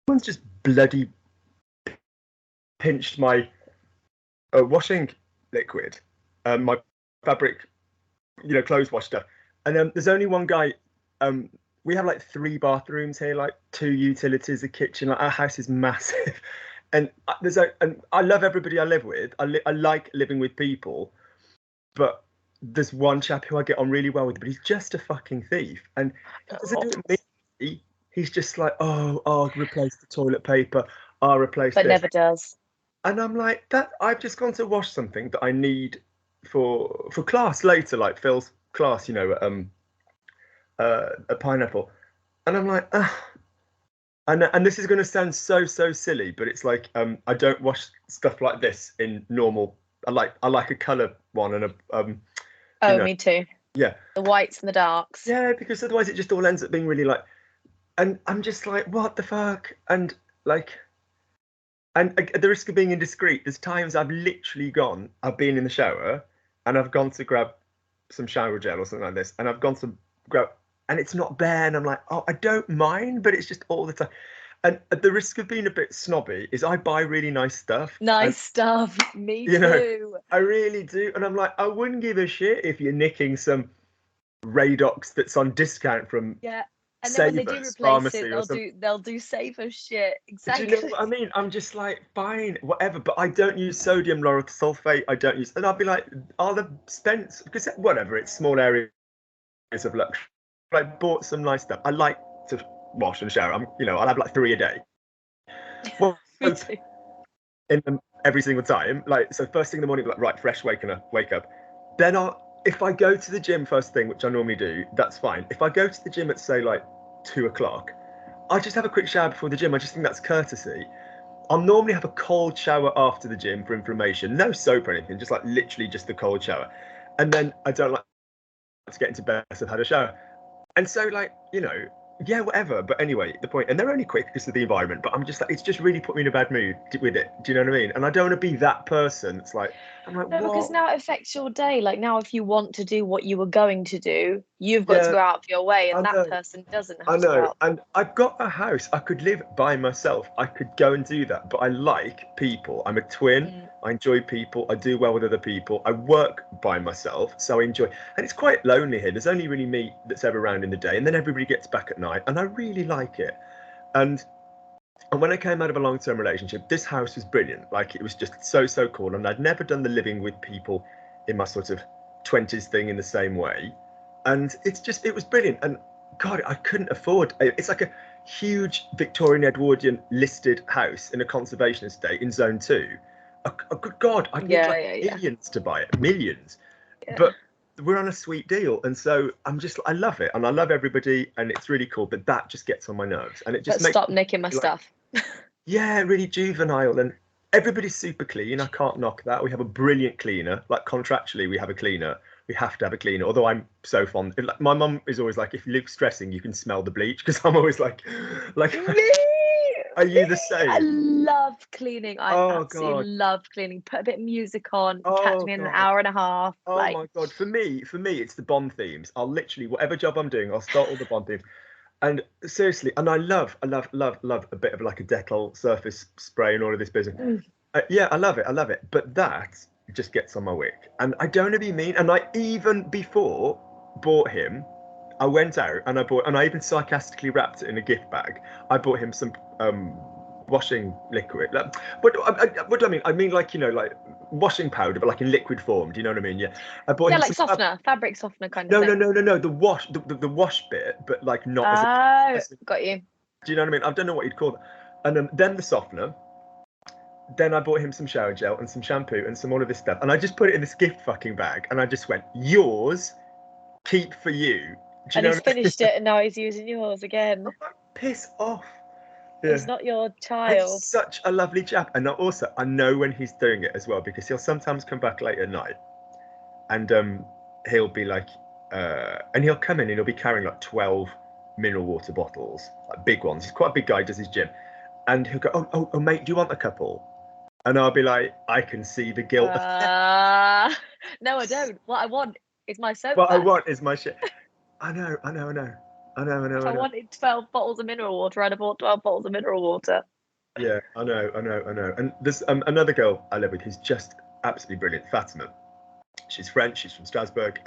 someone's just bloody pinched my washing liquid, my fabric, clothes wash stuff. And there's only one guy. We have like 3 bathrooms here, like 2 utilities, a kitchen. Like, our house is massive, and I love everybody I live with. I like living with people, but there's one chap who I get on really well with, but he's just a fucking thief, and he doesn't do it me. He's just like, I'll replace the toilet paper, I'll replace but this. never does. And I'm like, that I've just gone to wash something that I need for class later, like Phil's class, a pineapple, and I'm like, and this is going to sound so silly, but it's like, I don't wash stuff like this in normal. I like a colour one and a me too. Yeah, the whites and the darks. Yeah, because otherwise it just all ends up being really like, and I'm just like, what the fuck, and like. And at the risk of being indiscreet, there's times I've been in the shower and I've gone to grab some shower gel or something like this, and I've gone to grab, and it's not there, and I'm like, I don't mind, but it's just all the time. And at the risk of being a bit snobby, is I buy really nice stuff. Me too. I really do. And I'm like, I wouldn't give a shit if you're nicking some Radox that's on discount from... Yeah. And then when they do replace it, they'll do safer shit. Exactly. Do you know what I mean? I'm just like, fine, whatever. But I don't use sodium lauryl sulfate. And I'll be like, are the spent, because whatever, it's small areas of luxury. But I bought some nice stuff. I like to wash and shower. I'll have like 3 a day. Well, Me too. In them every single time. Like, so first thing in the morning, like, right, fresh, wake up. Then if I go to the gym first thing, which I normally do, that's fine. If I go to the gym at, say, like 2 o'clock, I just have a quick shower before the gym. I just think that's courtesy. I'll normally have a cold shower after the gym for inflammation. No soap or anything, just like literally just the cold shower. And then I don't like to get into bed unless I've had a shower. And so, like, yeah, whatever. But anyway, the point, and they're only quick because of the environment, but I'm just like, it's just really put me in a bad mood with it. Do you know what I mean? And I don't want to be that person. It's like, I'm like, no, what? because now it affects your day. Like, now if you want to do what you were going to do, you've got to go out of your way, and that person doesn't have to go out. And I've got a house. I could live by myself. I could go and do that. But I like people. I'm a twin. I enjoy people. I do well with other people. I work by myself, so I enjoy. And it's quite lonely here. There's only really me that's ever around in the day, and then everybody gets back at night, and I really like it. And when I came out of a long-term relationship, this house was brilliant. Like, it was just so cool. And I'd never done the living with people in my sort of 20s thing in the same way. And it was brilliant. And God, I couldn't afford, it's like a huge Victorian Edwardian listed house in a conservation estate in Zone 2. Good God, I'd need millions to buy it, millions. Yeah. But we're on a sweet deal, and so I love it, and I love everybody, and it's really cool. But that just gets on my nerves, and it just stop nicking my stuff. Yeah, really juvenile, and everybody's super clean. I can't knock that. We have a brilliant cleaner. Like, contractually, we have a cleaner. We have to have a cleaner. Although I'm so fond. Like, my mum is always like, if Luke's stressing, you can smell the bleach, because I'm always like. Are you the same? I love cleaning. I absolutely love cleaning. Put a bit of music on, catch me in an hour and a half. Oh my God. For me, it's the Bond themes. I'll literally, whatever job I'm doing, I'll start all the Bond themes. And seriously, and I love a bit of like a Dettol surface spray and all of this business. Yeah, I love it. But that just gets on my wick. And I don't want to be mean. And I even before bought him, I went out and I even sarcastically wrapped it in a gift bag. I bought him some washing liquid. What do I mean? I mean, like, like washing powder, but like in liquid form. Do you know what I mean? Yeah. I bought him like softener, fabric softener kind of thing. No. The wash bit, but like not. Got you. Do you know what I mean? I don't know what you'd call that. And then the softener. Then I bought him some shower gel and some shampoo and some all of this stuff. And I just put it in this gift fucking bag. And I just went, yours, keep for you. And he's finished it, and now he's using yours again. Piss off. Yeah. He's not your child. He's such a lovely chap. And also, I know when he's doing it as well, because he'll sometimes come back late at night, and he'll be like, and he'll come in and he'll be carrying like 12 mineral water bottles, like big ones. He's quite a big guy, does his gym. And he'll go, oh, mate, do you want a couple? And I'll be like, I can see the guilt. No, I don't. What I want is my soap. What I want is my shit. I know. I know. If I wanted 12 bottles of mineral water, I'd have bought 12 bottles of mineral water. Yeah, I know. And there's another girl I live with who's just absolutely brilliant, Fatima. She's French, she's from Strasbourg,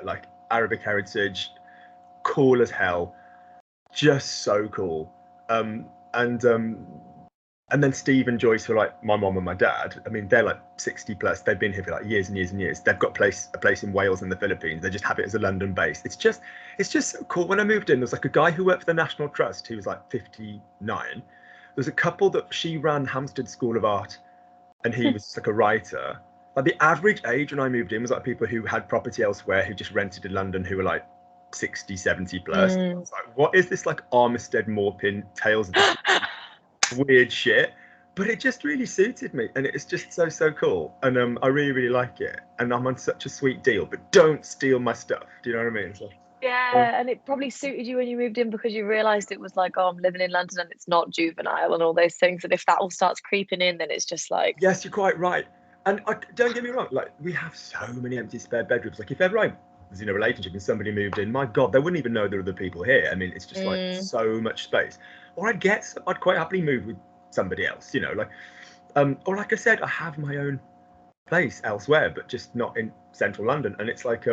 like Arabic heritage, cool as hell, just so cool. And then Steve and Joyce were like my mom and my dad. I mean, they're like 60 plus. They've been here for like years and years and years. They've got a place in Wales and the Philippines. They just have it as a London base. It's just so cool. When I moved in, there was like a guy who worked for the National Trust who was like 59. There's a couple that she ran Hampstead School of Art, and he was like a writer. Like the average age when I moved in was like people who had property elsewhere who just rented in London who were like 60, 70 plus. I was like, what is this like Armistead Maupin Tales of the weird shit? But it just really suited me, and it's just so cool, and I really like it, and I'm on such a sweet deal. But don't steal my stuff. Do you know what I mean? So, yeah, and it probably suited you when you moved in because you realised it was like, oh, I'm living in London and it's not juvenile and all those things. And if that all starts creeping in, then it's just like... Yes, you're quite right. And don't get me wrong, like we have so many empty spare bedrooms. Like if ever I was in a relationship and somebody moved in, my God, they wouldn't even know there are other people here. I mean, it's just like so much space. Or I'd quite happily move with somebody else, you know, like, or like I said, I have my own place elsewhere, but just not in central London. And it's like,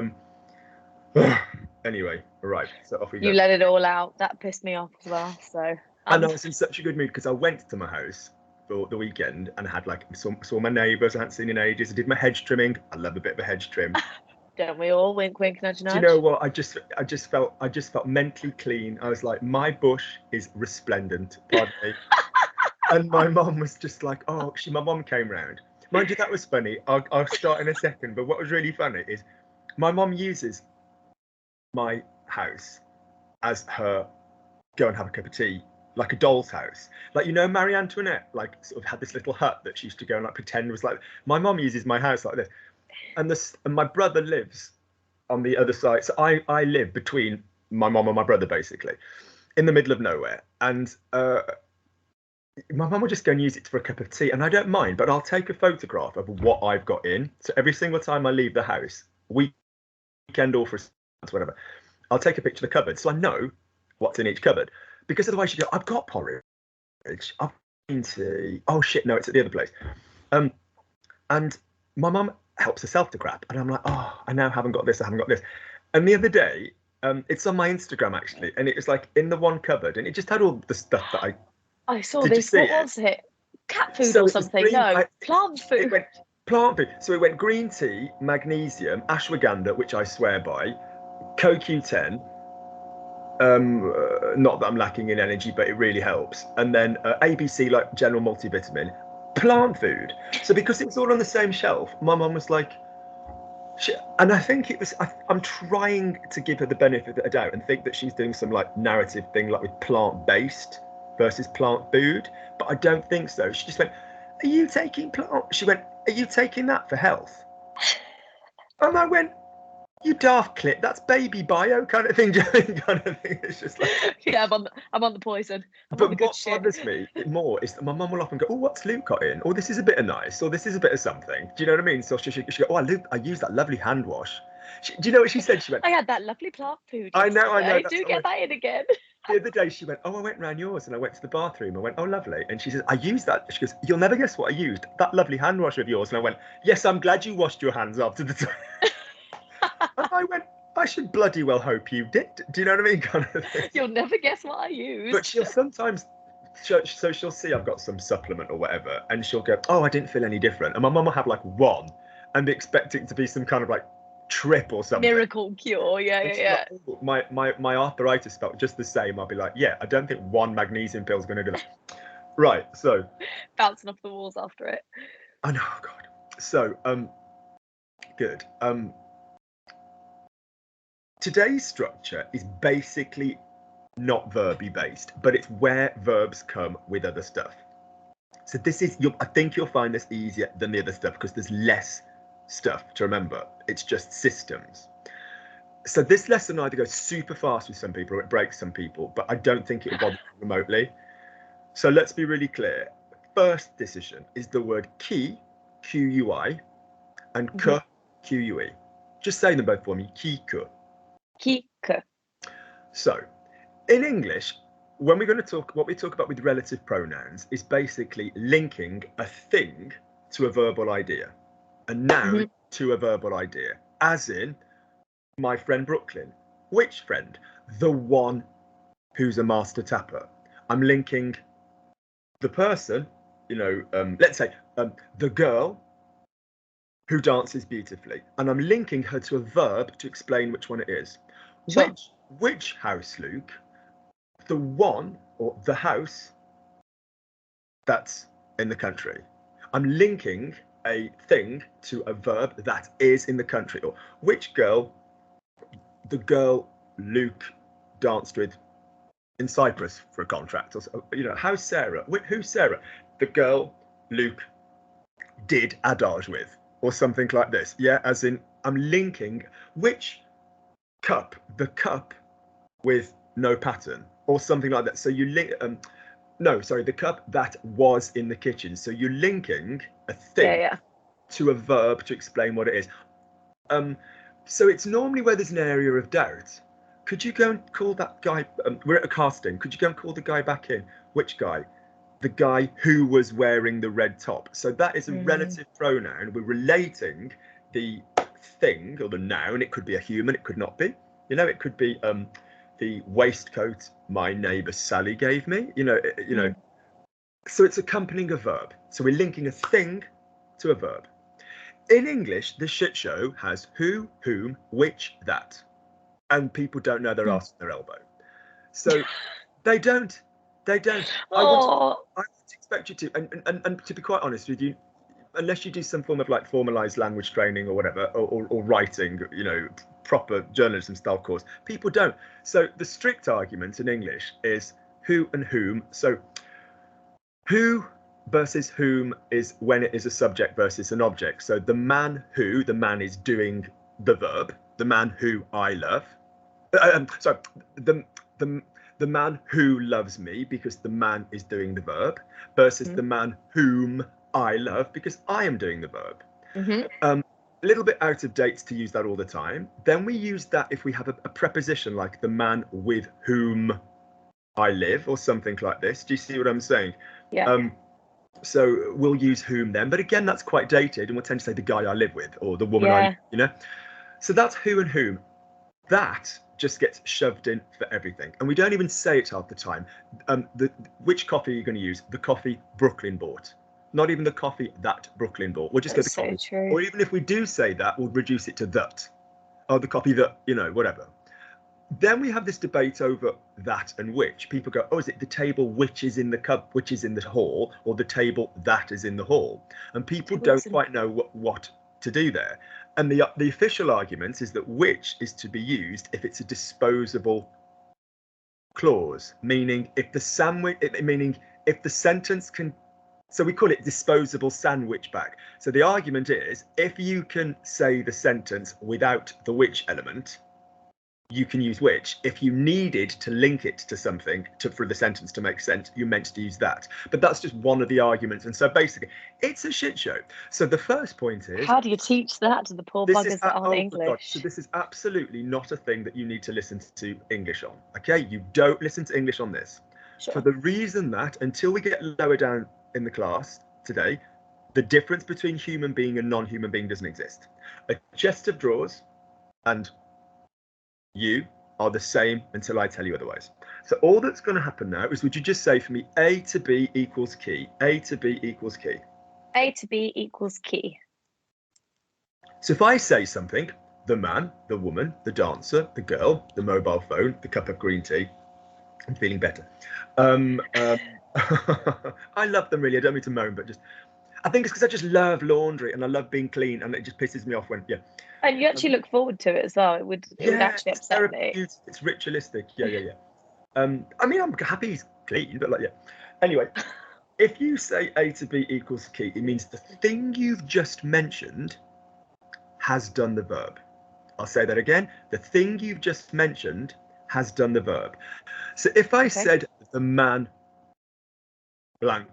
anyway, right, so off we go. You let it all out. That pissed me off as well. So and I was in such a good mood because I went to my house for the weekend and I had like saw my neighbours I hadn't seen in ages. I did my hedge trimming. I love a bit of a hedge trim. Don't we all? Wink, wink, nudge, nudge. Do you know what? I just felt mentally clean. I was like, my bush is resplendent. Pardon me. And my mum was just like, oh, my mum came round. Mind you, that was funny. I'll start in a second. But what was really funny is my mum uses my house as her go and have a cup of tea, like a doll's house. Like, you know, Marie Antoinette, like sort of had this little hut that she used to go and like pretend was like, my mum uses my house like this. And my brother lives on the other side. So I live between my mum and my brother, basically, in the middle of nowhere. And my mum will just go and use it for a cup of tea. And I don't mind, but I'll take a photograph of what I've got in. So every single time I leave the house, weekend or for whatever, I'll take a picture of the cupboard. So I know what's in each cupboard. Because otherwise you go, I've got porridge, I've been tea. Oh shit, no, it's at the other place. And my mum helps herself to crap. And I'm like, oh, I now haven't got this, I haven't got this. And the other day, it's on my Instagram actually, and it was like in the one cupboard, and it just had all the stuff that I saw this. What was it? Cat food or something? Plant food. It went plant food. So it went green tea, magnesium, ashwagandha, which I swear by, CoQ10. Not that I'm lacking in energy, but it really helps. And then ABC, like general multivitamin, plant food. So because it was all on the same shelf, my mum was like, and I think it was, I'm trying to give her the benefit of the doubt and think that she's doing some like narrative thing, like with plant-based versus plant food, but I don't think so. She just went, are you taking she went, are you taking that for health? And I went, you daft clip, that's baby bio kind of thing, kind of thing. It's just like, yeah, I'm on the poison. But what bothers me more is that my mum will often go, oh, what's Luke got in? Or this is a bit of nice, or this is a bit of something. Do you know what I mean? So she go, oh, Luke, I used that lovely hand wash. Do you know what she said? She went, I had that lovely plant food. I know. I do get that in again. The other day she went, oh, I went round yours and I went to the bathroom. I went, oh, lovely. And she says, I used that. She goes, you'll never guess what I used. That lovely hand wash of yours. And I went, yes, I'm glad you washed your hands after the time. And I went, I should bloody well hope you did. Do you know what I mean? Kind of thing. You'll never guess what I used. But she'll sometimes, so she'll see I've got some supplement or whatever, and she'll go, oh, I didn't feel any different. And my mum will have like one and be expecting it to be some kind of like trip or something. Miracle cure, yeah. Like, my arthritis felt just the same. I'll be like, yeah, I don't think one magnesium pill is going to do that. Right, so. Bouncing off the walls after it. I know, oh God. So, good. Today's structure is basically not verby based, but it's where verbs come with other stuff. So this is, I think you'll find this easier than the other stuff because there's less stuff to remember. It's just systems. So this lesson either goes super fast with some people or it breaks some people, but I don't think it will bother remotely. So let's be really clear. First decision is the word qui, Q-U-I, and que, Q-U-E. Just say them both for me. Qui, que. Qui, que. So in English, when we're going to talk, what we talk about with relative pronouns is basically linking a thing to a verbal idea, a noun to a verbal idea, as in my friend Brooklyn. Which friend? The one who's a master tapper. I'm linking the person, let's say the girl who dances beautifully, and I'm linking her to a verb to explain which one it is. Sure. Which house, Luke? The one or the house that's in the country. I'm linking a thing to a verb that is in the country. Or which girl? The girl Luke danced with in Cyprus for a contract. Or how's Sarah? Who's Sarah? The girl Luke did adage with, or something like this. Yeah, as in I'm linking which cup, the cup with no pattern, or something like that. So you link the cup that was in the kitchen. So you're linking a thing to a verb to explain what it is. So it's normally where there's an area of doubt. Could you go and call that guy? We're at a casting. Could you go and call the guy back in? Which guy? The guy who was wearing the red top. So that is a relative pronoun. We're relating the thing or the noun. It could be a human. It could not be. It could be the waistcoat my neighbour Sally gave me. So it's accompanying a verb. So we're linking a thing to a verb. In English, the shit show has who, whom, which, that, and people don't know their arse and their elbow. So they don't. I would expect you to, and to be quite honest with you, unless you do some form of like formalized language training or whatever, or writing, proper journalism style course, people don't. So the strict argument in English is who and whom. So who versus whom is when it is a subject versus an object. So the man is doing the verb. The man who I love. The man who loves me, because the man is doing the verb, versus the man whom I love because I am doing the verb. A little bit out of date to use that all the time. Then we use that if we have a preposition like the man with whom I live or something like this. Do you see what I'm saying? Yeah. So we'll use whom then, but again, that's quite dated, and we'll tend to say the guy I live with or the woman So that's who and whom. That just gets shoved in for everything, and we don't even say it half the time. Which coffee are you going to use? The coffee Brooklyn bought. Not even the coffee that Brooklyn bought. We'll just go the coffee. True. Or even if we do say that, we'll reduce it to that. Oh, the coffee that, whatever. Then we have this debate over that and which. People go, oh, is it the table which is in the cup, which is in the hall, or the table that is in the hall? And people don't quite know what to do there. And the official argument is that which is to be used if it's a disposable clause, meaning if the sentence can. So we call it disposable sandwich back. So the argument is if you can say the sentence without the which element, you can use which. If you needed to link it to something for the sentence to make sense, you're meant to use that. But that's just one of the arguments. And so basically, it's a shit show. So the first point is, how do you teach that to the poor buggers that aren't English? So this is absolutely not a thing that you need to listen to English on. Okay, you don't listen to English on this. Sure. For the reason that until we get lower down in the class today, the difference between human being and non-human being doesn't exist. A chest of drawers and you are the same until I tell you otherwise. So all that's going to happen now is, would you just say for me, A to B equals key. A to B equals key. A to B equals key. So if I say something, the man, the woman, the dancer, the girl, the mobile phone, the cup of green tea, I'm feeling better. I love them really. I don't mean to moan, but just, I think it's because I just love laundry and I love being clean, and it just pisses me off when, And you actually look forward to it as well. It would actually upset me. It's ritualistic. Yeah. I mean, I'm happy he's clean, but Anyway, if you say A to B equals key, it means the thing you've just mentioned has done the verb. I'll say that again. The thing you've just mentioned has done the verb. So if I said the man blank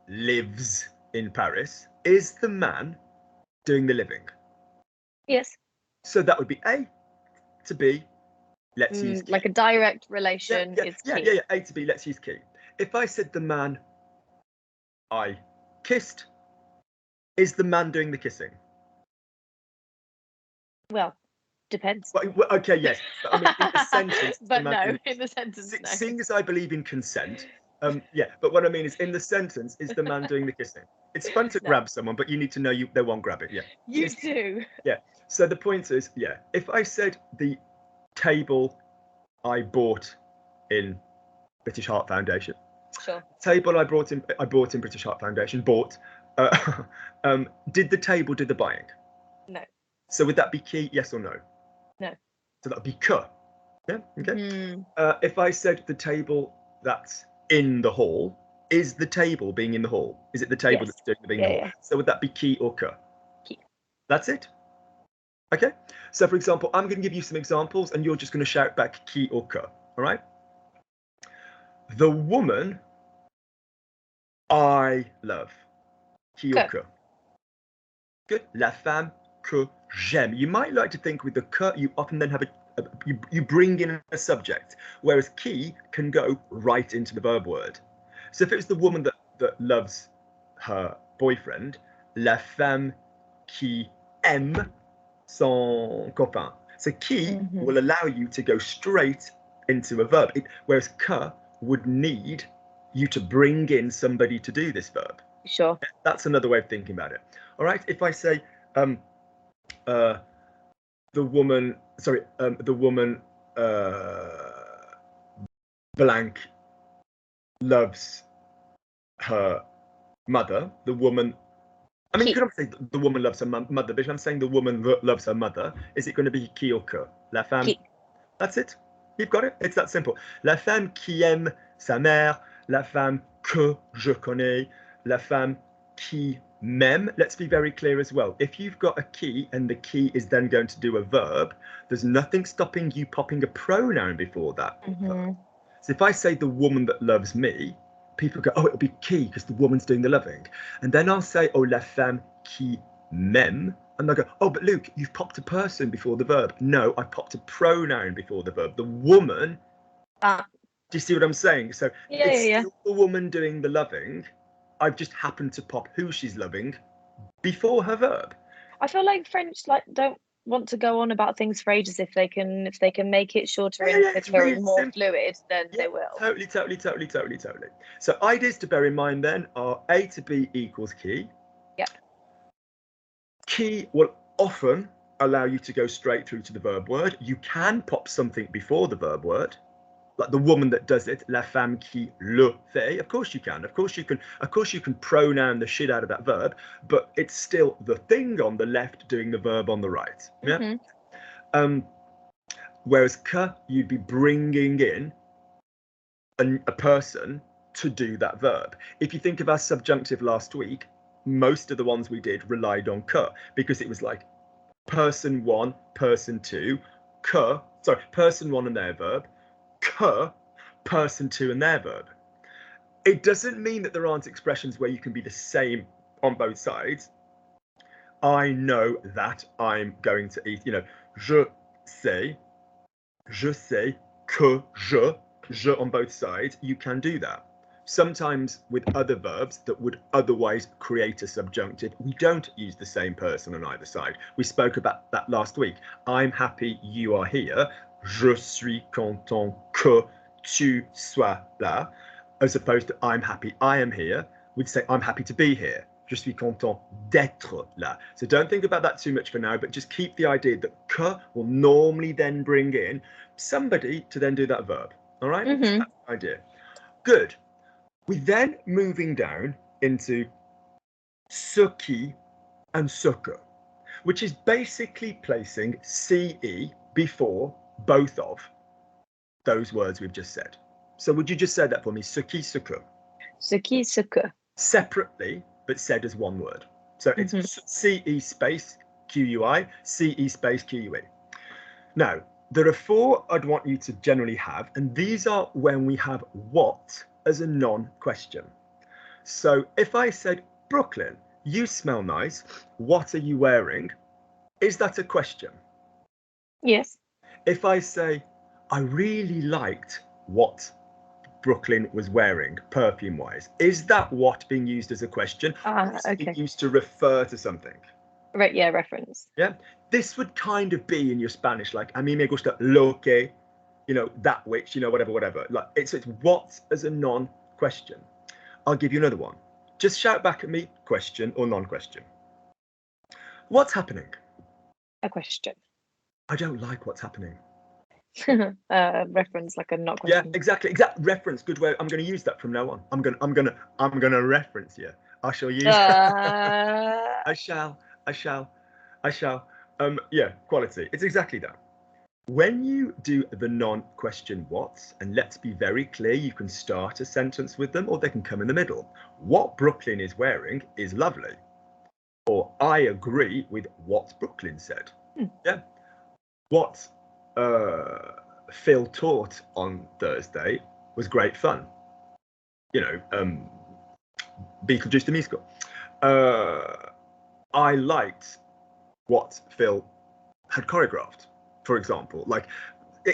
lives in Paris, is the man doing the living? Yes. So that would be A to B let's use key. Like a direct relation is key. Yeah, A to B, let's use key. If I said the man I kissed, is the man doing the kissing? Well, depends. Well, okay, yes. But, I mean, in the sentence. But no, in the sentence, no. Seeing as I believe in consent, yeah. But what I mean is, in the sentence, is the man doing the kissing? It's fun to grab someone, but you need to know they won't grab it. Yeah. You do. Yeah. So the point is, yeah. If I said the table I bought in British Heart Foundation. Sure. Table I bought in British Heart Foundation. Bought. Did the table do the buying? No. So would that be key? Yes or no? No. So that would be k. Yeah. Okay. If I said the table that's in the hall, is the table being in the hall? Is it the table that's doing the being in the hall? Yeah. So would that be key or k? Key. That's it. Okay. So for example, I'm going to give you some examples, and you're just going to shout back key or k. All right. The woman I love. Key or k? Good. La femme que j'aime. You might like to think with the que, you often then have you bring in a subject, whereas qui can go right into the verb word. So if it was the woman that loves her boyfriend, la femme qui aime son copain. So qui will allow you to go straight into a verb, whereas que would need you to bring in somebody to do this verb. Sure. That's another way of thinking about it. All right. If I say the woman blank loves her mother. The woman. I mean, you could say the woman loves her mother, but if I'm saying the woman loves her mother, is it going to be qui ou que? La femme. Qui. That's it. You've got it. It's that simple. La femme qui aime sa mère. La femme que je connais. La femme qui m'aime. Let's be very clear as well. If you've got a qui and the qui is then going to do a verb, there's nothing stopping you popping a pronoun before that. So if I say the woman that loves me, people go, oh, it'll be qui because the woman's doing the loving. And then I'll say, oh, la femme qui m'aime. And they'll go, oh, but Luke, you've popped a person before the verb. No, I popped a pronoun before the verb. The woman. Do you see what I'm saying? So it's still the woman doing the loving. I've just happened to pop who she's loving before her verb. I feel like French don't want to go on about things for ages. If they can make it shorter and quicker and more fluid, then they will. Totally. So ideas to bear in mind then are A to B equals key. Yeah. Key will often allow you to go straight through to the verb word. You can pop something before the verb word. Like the woman that does it, la femme qui le fait. Of course you can. Of course you can pronoun the shit out of that verb, but it's still the thing on the left doing the verb on the right. Yeah. Whereas que, you'd be bringing in a person to do that verb. If you think of our subjunctive last week, most of the ones we did relied on que because it was like person one, person two, person one and their verb. Que, person two and their verb. It doesn't mean that there aren't expressions where you can be the same on both sides. I know that I'm going to eat. You know, je sais que je on both sides. You can do that. Sometimes with other verbs that would otherwise create a subjunctive, we don't use the same person on either side. We spoke about that last week. I'm happy you are here. Je suis content que tu sois là, as opposed to I'm happy I am here. We'd say I'm happy to be here. Je suis content d'être là. So don't think about that too much for now, but just keep the idea that que will normally then bring in somebody to then do that verb. All right? That's the idea. Good. We then moving down into ce qui and ce que, which is basically placing CE before both of those words we've just said. So would you just say that for me? Ce qui, ce que. Ce qui, ce que. Separately, but said as one word. So it's CE space QUI, CE space QUE. Now, there are four I'd want you to generally have, and these are when we have what as a non-question. So if I said, Brooklyn, you smell nice, what are you wearing? Is that a question? Yes. If I say, I really liked what Brooklyn was wearing, perfume-wise. Is that what being used as a question? Or is it being Okay. used to refer to something? Right, yeah, reference. Yeah. This would kind of be in your Spanish, like, a mí me gusta lo que, you know, that which, you know, whatever. Like, it's what as a non-question. I'll give you another one. Just shout back at me, question or non-question. What's happening? A question. I don't like what's happening. Reference, like a not Yeah, question. exactly. Exact reference. Good way. I'm going to use that from now on. I'm gonna reference you. I shall use. I shall. Yeah, quality. It's exactly that. When you do the non-question what's, and let's be very clear, you can start a sentence with them or they can come in the middle. What Brooklyn is wearing is lovely. Or I agree with what Brooklyn said. Yeah. What Phil taught on Thursday was great fun. You know, Beetlejuice the musical. I liked what Phil had choreographed, for example. Like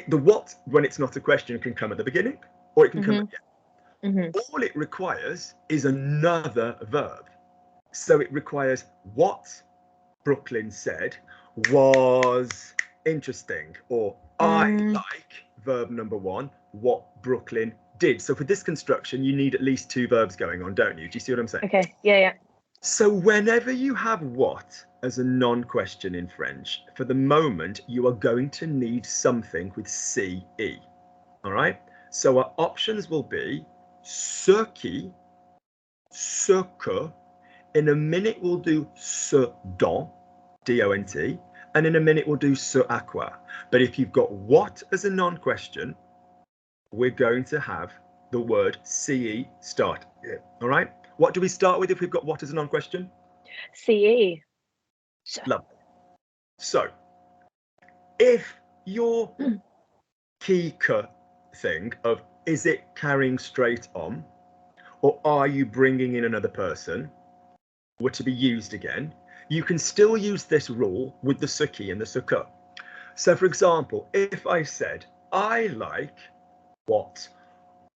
the what, when it's not a question, can come at the beginning or it can come at the end. All it requires is another verb. So it requires what Brooklyn said was interesting, or I like, verb number one, what Brooklyn did. So for this construction, you need at least two verbs going on, don't you? Do you see what I'm saying? Okay, yeah. So whenever you have what as a non-question in French, for the moment, you are going to need something with CE. All right? So our options will be ce qui, ce que. In a minute, we'll do ce dont, D-O-N-T, and in a minute, we'll do ce à quoi. But if you've got what as a non-question, we're going to have the word CE start here. All right? What do we start with if we've got what as a non-question? CE. Lovely. So, if your key thing of is it carrying straight on, or are you bringing in another person, were to be used again, you can still use this rule with the suki and the suka. So, for example, if I said, I like what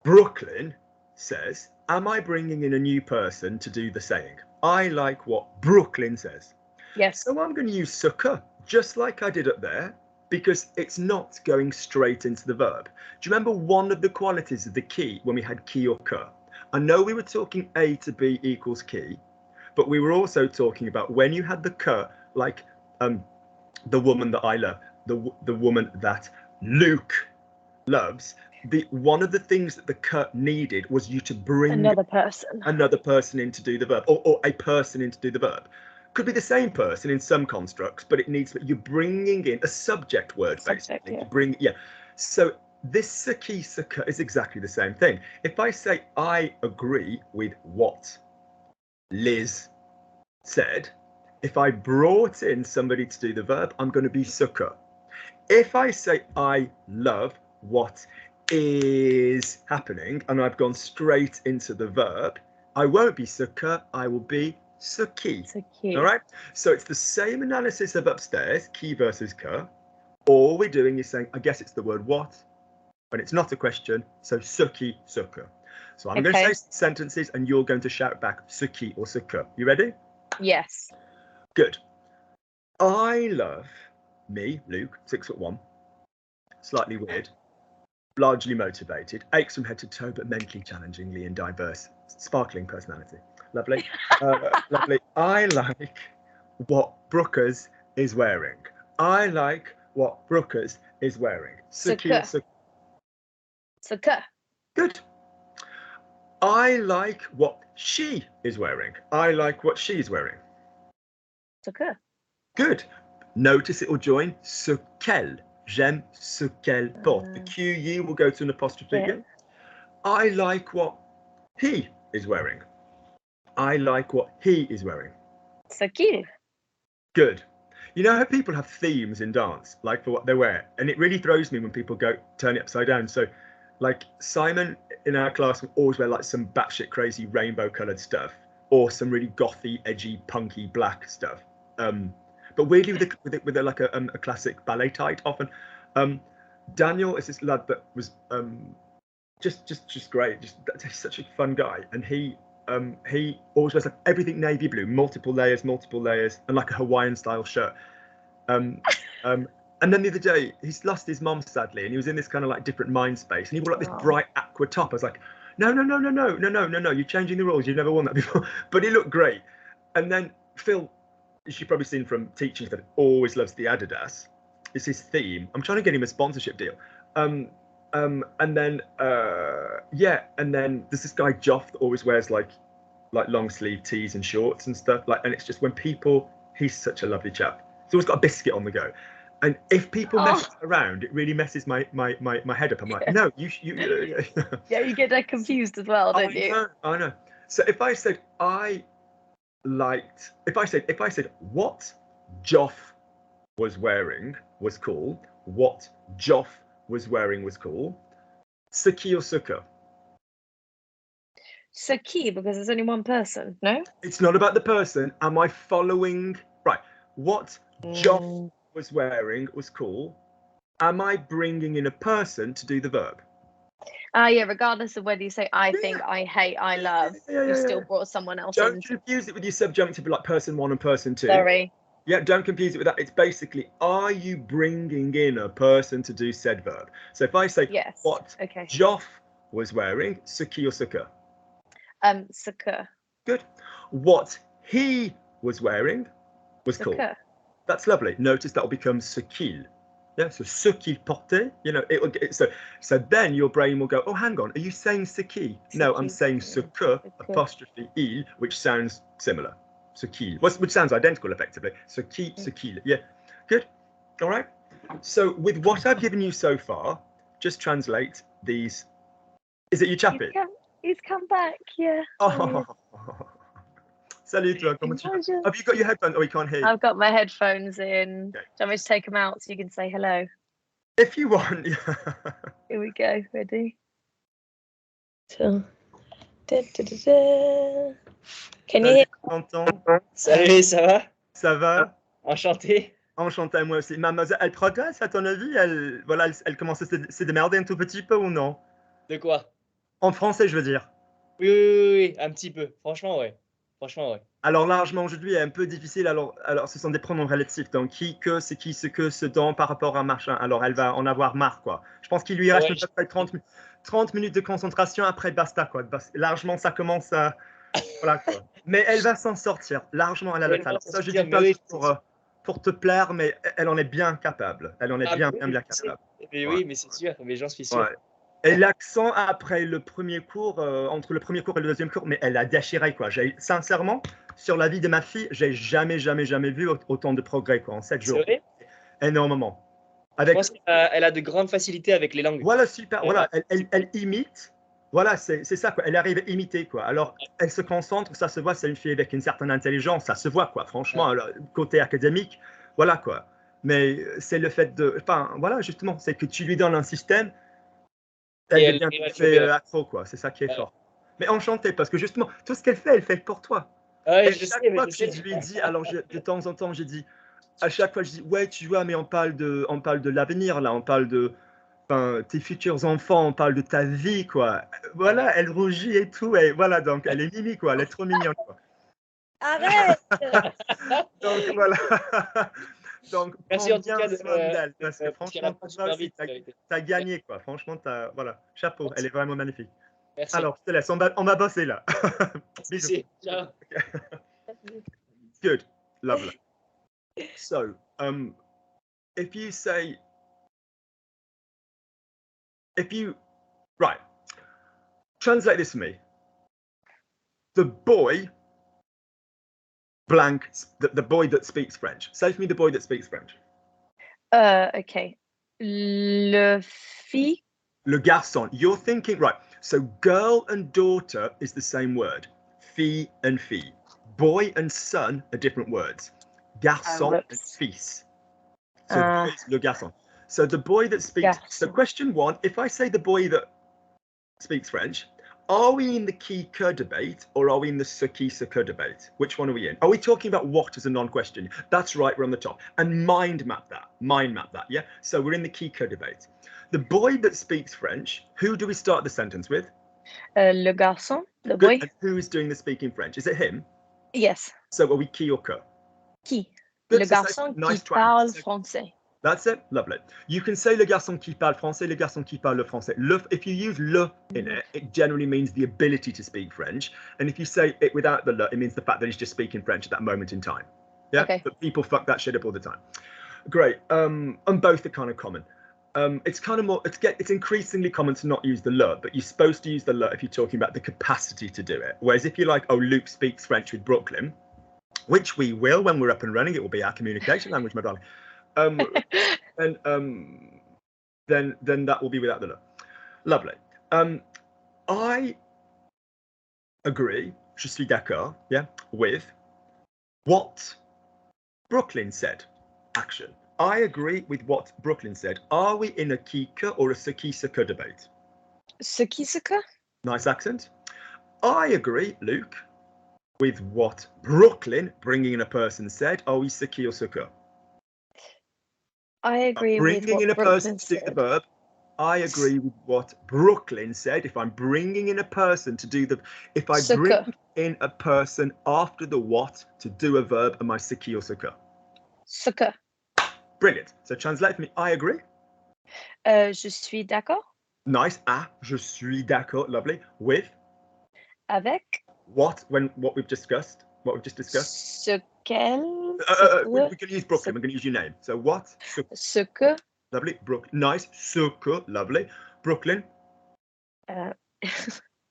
Brooklyn says, am I bringing in a new person to do the saying? I like what Brooklyn says. Yes. So I'm going to use suka, just like I did up there, because it's not going straight into the verb. Do you remember one of the qualities of the key when we had key or ka? I know we were talking A to B equals key, but we were also talking about when you had the ka, like the woman that I love, the woman that Luke loves. One of the things that the ka needed was you to bring another person in to do the verb, or a person in to do the verb. Could be the same person in some constructs, but it needs, you're bringing in a subject word, basically. Yeah. So this saki saka is exactly the same thing. If I say I agree with what Liz said, if I brought in somebody to do the verb, I'm going to be saka. If I say I love what is happening and I've gone straight into the verb, I won't be saka, I will be suki. All right, so it's the same analysis of upstairs, ki versus ka. All we're doing is saying, I guess it's the word what, but it's not a question, so suki, suka. So I'm going to say sentences and you're going to shout back suki or suka. You ready? Yes. Good. I love me, Luke, 6'1", slightly weird, largely motivated, aches from head to toe, but mentally challengingly and diverse, sparkling personality. Lovely. Lovely. I like what Brookers is wearing. I like what Brookers is wearing. Suka. Good. I like what she is wearing. I like what she's wearing. Suka. Good. Notice it will join ce qu'elle. J'aime ce qu'elle porte. The QU will go to an apostrophe again. I like what he is wearing. I like what he is wearing. So cute. Good. You know how people have themes in dance, like for what they wear, and it really throws me when people go turn it upside down. So, like Simon in our class will always wear like some batshit crazy rainbow-coloured stuff, or some really gothy, edgy, punky black stuff. But weirdly with like a classic ballet tight often. Daniel is this lad that was just great. He's such a fun guy, and he always wears like everything navy blue, multiple layers, and like a Hawaiian style shirt. And then the other day, he's lost his mom sadly, and he was in this kind of like different mind space, and he wore like this bright aqua top. I was like, no, you're changing the rules. You've never worn that before. But he looked great. And then Phil, as you've probably seen from teaching, that always loves the Adidas. It's his theme. I'm trying to get him a sponsorship deal. And then there's this guy Joff that always wears like long sleeve tees and shorts and stuff. And it's just when people, he's such a lovely chap. He's always got a biscuit on the go. And if people mess around, it really messes my head up. I'm like, no, you. Yeah, you get that confused as well, don't you? I know. So if I said what Joff was wearing was cool, what Joff was wearing was cool. Saki or suka? Saki, because there's only one person, no? It's not about the person. Am I following? Right. What Joff was wearing was cool. Am I bringing in a person to do the verb? Yeah, regardless of whether you say I think, I hate, I love, you still brought someone else in. Don't confuse it with your subjunctive like person one and person two. Sorry. Yeah, don't confuse it with that. It's basically, are you bringing in a person to do said verb? So if I say what Joff was wearing, Saki or suka? Suka. Good. What he was wearing was cool. That's lovely. Notice that will become ce qu'il. Yeah, so ce qu'il portait, so then your brain will go, oh, hang on, are you saying ce qui? No, I'm saying ce que, apostrophe il, which sounds similar. Ce qu'il, which sounds identical effectively. Ce qui, ce qu'il. Yeah, good. All right. So with what I've given you so far, just translate these. Is it you, chappy? He's come back, yeah. Oh. Salut, toi. Comment tu vas? Have you got your headphones? Oh, we can't hear you. I've got my headphones in. Okay. Do you want me to take them out so you can say hello? If you want, yeah. Here we go. Ready? So, can you hear? Salut, ça va? Ça va? Enchanté. Enchanté, moi aussi. Mademoiselle, elle progresse, à ton avis? Elle commence à se démerder un tout petit peu ou non? De quoi? En français, je veux dire. Oui, un petit peu. Franchement, ouais. Alors, largement, aujourd'hui, est un peu difficile. Alors, ce sont des pronoms relatifs. Donc, qui, que, c'est qui, ce que, ce dont, par rapport à machin. Alors, elle va en avoir marre, quoi. Je pense qu'il lui reste à peu près 30 minutes de concentration. Après, basta, quoi. Largement, ça commence à... Voilà, quoi. Mais elle va s'en sortir. Largement, elle a le talent. Ça, je dis pas pour te plaire, mais elle en est bien capable. Elle en est bien capable. Mais oui, mais c'est sûr. Mais j'en suis sûr. Ouais. Et l'accent après le premier cours, entre le premier cours et le deuxième cours, mais elle a déchiré, quoi. Sincèrement, sur la vie de ma fille, j'ai jamais vu autant de progrès, quoi, en 7 jours. C'est vrai? Énormément. Je pense qu'elle a de grandes facilités avec les langues. Voilà, super. Voilà, elle imite. Voilà, c'est ça, quoi. Elle arrive à imiter, quoi. Alors, elle se concentre, ça se voit, c'est une fille avec une certaine intelligence, ça se voit, quoi. Franchement, alors, côté académique, voilà, quoi. Mais c'est le fait de... Enfin, voilà, justement, c'est que tu lui donnes un système, elle devient accro, quoi. C'est ça qui est fort. Mais enchanté, parce que justement, tout ce qu'elle fait, elle fait pour toi. Ouais, et chaque fois que je lui dis, alors de temps en temps, j'ai dit, à chaque fois, je dis, ouais, tu vois, mais on parle de l'avenir, là, on parle de tes futurs enfants, on parle de ta vie, quoi. Voilà, elle rougit et tout, et voilà, donc elle est mimi, quoi, elle est trop mignonne, quoi. Arrête. Donc, voilà. Donc, merci en tout cas d'elle, parce que franchement, t'as gagné, quoi. Franchement, voilà, chapeau, merci. Elle est vraiment magnifique. Merci. Alors, je te laisse, on va bosser là. Bisous. Ciao. Good, lovely. So, if you, right, translate this for me. The boy blank, the boy that speaks French. Say for me the boy that speaks French. Okay. Le fille. Le garçon. You're thinking, right, so girl and daughter is the same word. Fille and fille. Boy and son are different words. Garçon and fils. So le garçon. So the boy that speaks, so question one, if I say the boy that speaks French, are we in the qui que debate or are we in the ce qui ce que debate? Which one are we in? Are we talking about what as a non-question? That's right, we're on the top. And mind map that, yeah? So we're in the qui que debate. the boy that speaks French, who do we start the sentence with? Le garçon, the Good. boy. And who is doing the speaking French? Is it him? Yes. So are we qui or que? Qui? Good. Le So say garçon nice qui twang. parle So français. that's it. Lovely. You can say le garçon qui parle français, le garçon qui parle le français. If you use le in it, it generally means the ability to speak French. And if you say it without the le, it means the fact that he's just speaking French at that moment in time. Yeah. Okay. But people fuck that shit up all the time. Great. And both are kind of common. It's kind of more. It's increasingly common to not use the le, but you're supposed to use the le if you're talking about the capacity to do it. Whereas if you're like, oh, Luke speaks French with Brooklyn, which we will when we're up and running, it will be our communication language, my darling. And then that will be without the le. Lovely. I agree, je suis d'accord, yeah, with what Brooklyn said. Action. I agree with what Brooklyn said. Are we in a qui que or a ce qui se que debate? Ce qui se que? Nice accent. I agree, Luke, with what Brooklyn, bringing in a person, said. Are we ce qui or ce que? I agree with Bringing what in a person Brooklyn to do the said. verb. I agree with what Brooklyn said. If I'm bringing in a person to do the, if I Ce bring que. in a person after the what to do a verb, am I ce qui or ce que? Ce que. Brilliant. So translate for me. I agree. Je suis d'accord. Nice. Ah, je suis d'accord. Lovely. With Avec. what? What we've discussed. What we've just discussed. Ce qu'elle. We can use Brooklyn. We're going to use your name. So what? Ce que. Lovely. Brooklyn. Nice. Ce que. Lovely. Brooklyn.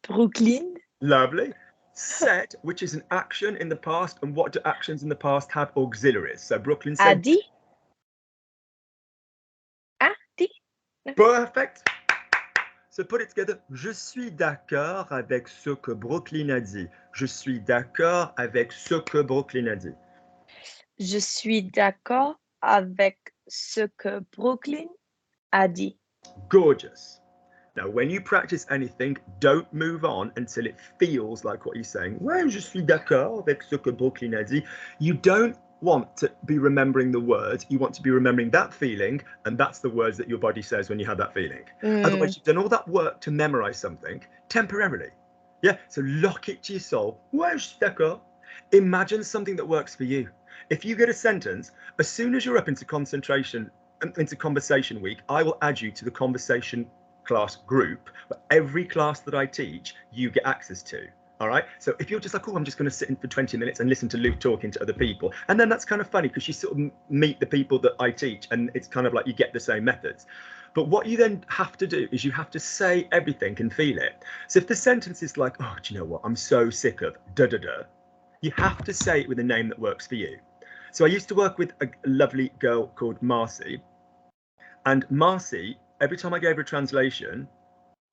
Brooklyn. Lovely. Said, which is an action in the past, and what do actions in the past have auxiliaries? So Brooklyn A said. dit. A dit. Perfect. So put it together. Je suis d'accord avec ce que Brooklyn a dit. Je suis d'accord avec ce que Brooklyn a dit. Je suis d'accord avec ce que Brooklyn a dit. Gorgeous. Now, when you practice anything, don't move on until it feels like what you're saying. Ouais, je suis d'accord avec ce que Brooklyn a dit. You don't want to be remembering the words. You want to be remembering that feeling, and that's the words that your body says when you have that feeling. Otherwise, you've done all that work to memorize something temporarily. Yeah, so lock it to your soul. Ouais, je suis d'accord. Imagine something that works for you. If you get a sentence, as soon as you're up into concentration, into conversation week, I will add you to the conversation class group. But every class that I teach, you get access to. All right. So if you're just like, oh, I'm just going to sit in for 20 minutes and listen to Luke talking to other people. And then that's kind of funny because you sort of meet the people that I teach and it's kind of like you get the same methods. But what you then have to do is you have to say everything and feel it. So if the sentence is like, oh, do you know what? I'm so sick of da da da. You have to say it with a name that works for you. So I used to work with a lovely girl called Marcy. And Marcy, every time I gave her a translation,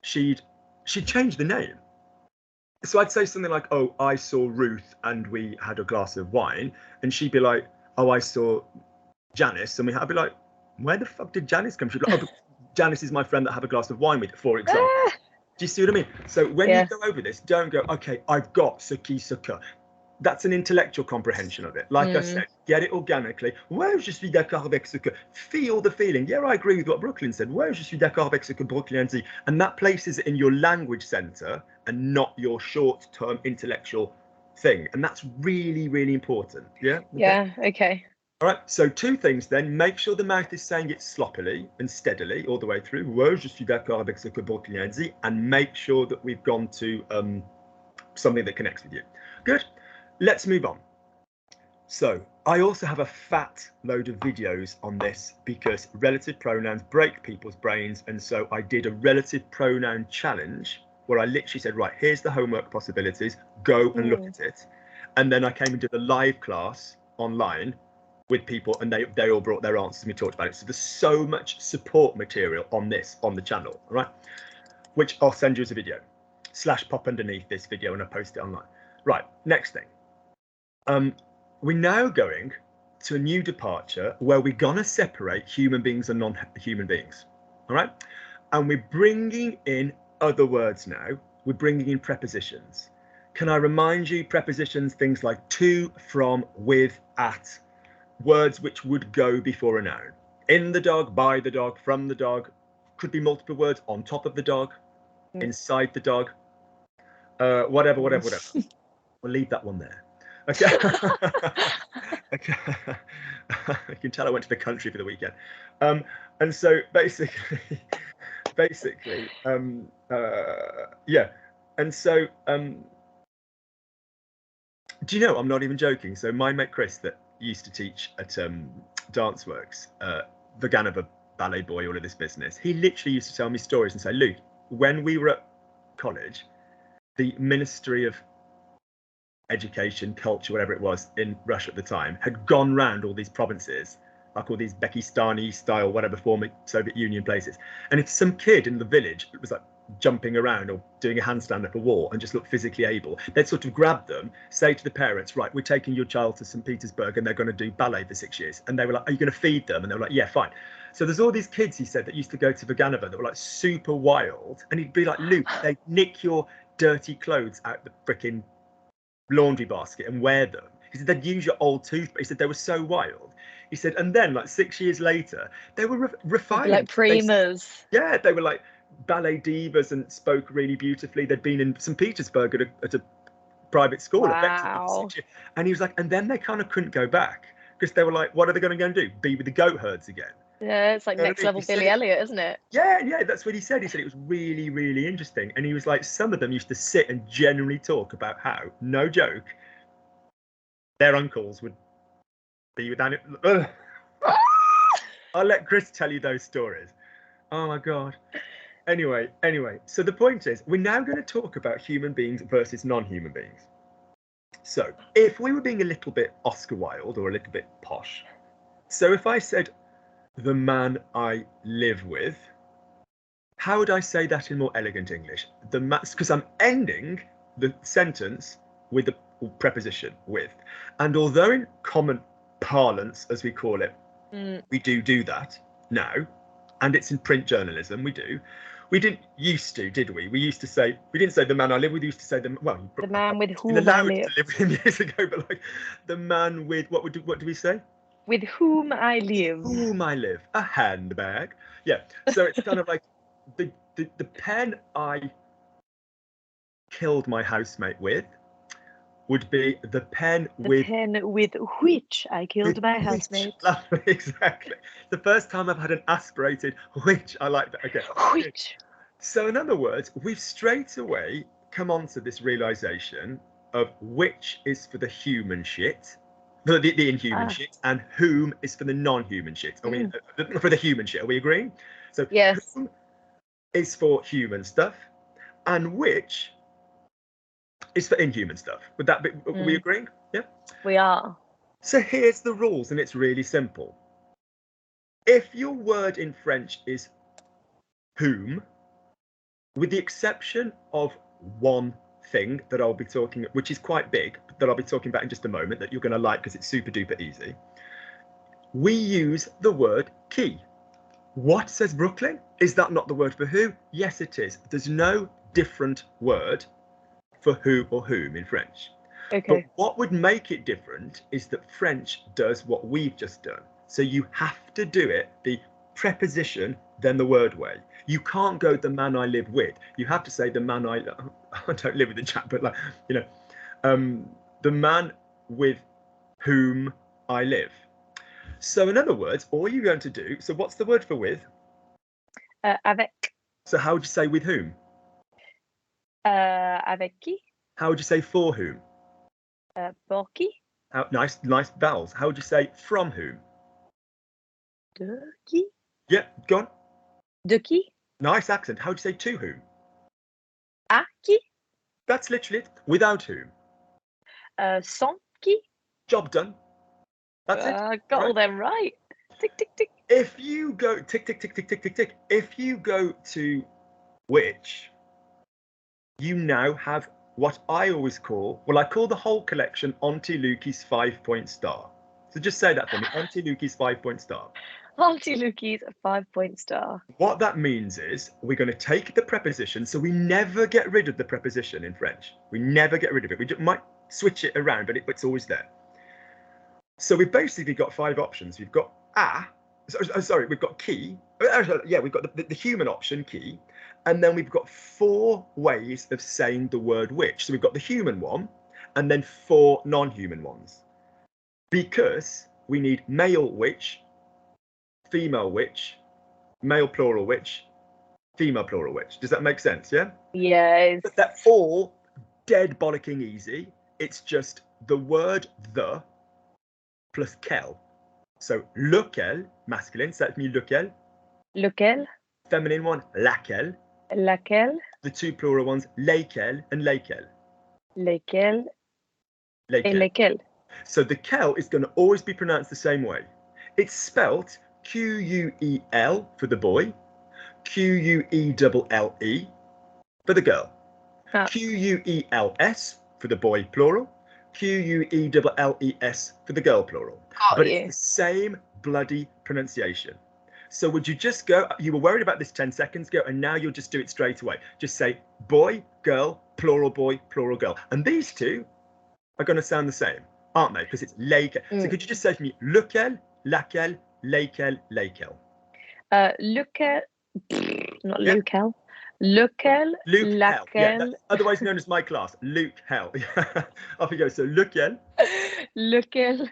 she'd change the name. So I'd say something like, oh, I saw Ruth and we had a glass of wine. And she'd be like, oh, I saw Janice. And I'd be like, where the fuck did Janice come? She'd be like, oh, Janice is my friend that I have a glass of wine with, for example. Do you see what I mean? So when you go over this, don't go, okay, I've got ce qui se que. That's an intellectual comprehension of it. Like I said, get it organically. Ouais, je suis d'accord avec ce que. Feel the feeling. Yeah, I agree with what Brooklyn said. Ouais, je suis d'accord avec ce que Brooklyn dit. And that places it in your language center and not your short-term intellectual thing. And that's really, really important. Yeah? Okay. Yeah, okay. All right, so two things then. Make sure the mouth is saying it sloppily and steadily all the way through. Ouais, je suis d'accord avec ce que Brooklyn dit. And make sure that we've gone to something that connects with you. Good. Let's move on. So I also have a fat load of videos on this because relative pronouns break people's brains. And so I did a relative pronoun challenge where I literally said, right, here's the homework possibilities, go and look at it. And then I came and did a live class online with people and they all brought their answers and we talked about it. So there's so much support material on this on the channel, all right? Which I'll send you as a video / pop underneath this video and I'll post it online. Right, next thing. We're now going to a new departure where we're going to separate human beings and non-human beings. All right. And we're bringing in other words now. We're bringing in prepositions. Can I remind you prepositions, things like to, from, with, at, words which would go before a noun. In the dog, by the dog, from the dog, could be multiple words: on top of the dog, inside the dog, whatever. We'll leave that one there. Okay. Okay. You can tell I went to the country for the weekend. And so basically, yeah. And so, do you know, I'm not even joking. So my mate Chris that used to teach at Dance Works, Vaganova ballet boy, all of this business, he literally used to tell me stories and say, Luke, when we were at college, the Ministry of Education, Culture, whatever it was in Russia at the time, had gone round all these provinces, like all these Bekistani style, whatever, former Soviet Union places. And if some kid in the village was like jumping around or doing a handstand up a wall and just looked physically able, they'd sort of grab them, say to the parents, right, we're taking your child to St. Petersburg and they're going to do ballet for 6 years. And they were like, are you going to feed them? And they were like, yeah, fine. So there's all these kids, he said, that used to go to Vaganova that were like super wild. And he'd be like, Luke, they nick your dirty clothes out the freaking laundry basket and wear them. He said they'd use your old toothpaste. He said they were so wild. He said, and then like 6 years later, they were refined. Like primas. Yeah, they were like ballet divas and spoke really beautifully. They'd been in St. Petersburg at a private school. Wow. And he was like, and then they kind of couldn't go back because they were like, what are they going to go and do? Be with the goat herds again? Yeah, it's like next level Billy Elliot, isn't it? Yeah, that's what he said. He said it was really, really interesting. And he was like, some of them used to sit and genuinely talk about how, no joke, their uncles would be with animals. I'll let Chris tell you those stories. Oh my God. Anyway, so the point is, we're now going to talk about human beings versus non-human beings. So if we were being a little bit Oscar Wilde or a little bit posh, so if I said, the man I live with, how would I say that in more elegant English? Because I'm ending the sentence with the preposition with. And although in common parlance, as we call it, we do that now, and it's in print journalism, we do. We didn't used to, did we? We used to say, we didn't say the man I live with, we used to say the man with whom I allowed live. to live with him years ago, but like the man with, what do we say? With whom I live. Whom I live, a handbag. Yeah, so it's kind of like the pen I killed my housemate with would be the pen with which I killed my housemate. Lovely, exactly. The first time I've had an aspirated which. I like that. Okay. Which. So in other words, we've straight away come onto this realization of which is for the human shit, the inhuman shit, and whom is for the non-human shit. I mean, for the human shit. Are we agreeing? So yes, whom is for human stuff, and which is for inhuman stuff. Would that be? Are we agreeing? Yeah. We are. So here's the rules, and it's really simple. If your word in French is whom, with the exception of one thing that I'll be talking, which is quite big, that I'll be talking about in just a moment, that you're going to like because it's super duper easy, we use the word qui. What, says Brooklyn? Is that not the word for who? Yes, it is. There's no different word for who or whom in French. Okay. But what would make it different is that French does what we've just done. So you have to do it the preposition, then the word way. You can't go the man I live with. You have to say the man I don't live with the chap, but like, you know, the man with whom I live. So in other words, all you're going to do, so what's the word for with? Avec. So how would you say with whom? Avec qui? How would you say for whom? Pour qui? Nice vowels. How would you say from whom? De qui? Yeah, go on. De qui? Nice accent. How would you say to whom? À qui? That's literally it. Without whom? Sans qui? Job done. That's it. Got all them right. Tick, tick, tick. If you go tick, tick, tick, tick, tick, tick, tick. If you go to which, you now have what I always call, well, I call the whole collection Auntie Lukey's 5-point star. So just say that for me, Auntie Lukey's 5-point star. Auntie Lukey's a 5-point star. What that means is we're going to take the preposition, so we never get rid of the preposition in French. We never get rid of it. We might switch it around, but it's always there. So we've basically got 5 options. We've got we've got qui, Yeah, we've got the human option, qui, and then we've got 4 ways of saying the word which. So we've got the human one, and then 4 non-human ones. Because we need male which, female which, male plural which, female plural which. Does that make sense? Yeah. Yes. But they're all dead bollocking easy. It's just the word the plus quel. So lequel, masculine. So that's me lequel. Lequel, Feminine one, laquelle. laquelle, The 2 plural ones, lesquels and lesquels. lesquels, et Lesquels. lesquels. So the quel is going to always be pronounced the same way. It's spelt Quel for the boy, Quelle for the girl, Ah. Quels for the boy plural, Quelles for the girl plural. But you. it's the same bloody pronunciation. So would you just go, you were worried about this 10 seconds ago, and now you'll just do it straight away. Just say boy, girl, boy, plural girl. And these two are going to sound the same, aren't they? Because it's lesquels. So could you just say for me, lequel, laquelle, lesquels, lesquels? Lequel, not Yeah. lequel. Lequel, Luke Hell. Yeah, laquelle, that's otherwise known as my class. Luke Hell. Off you go. So lequel. lequel,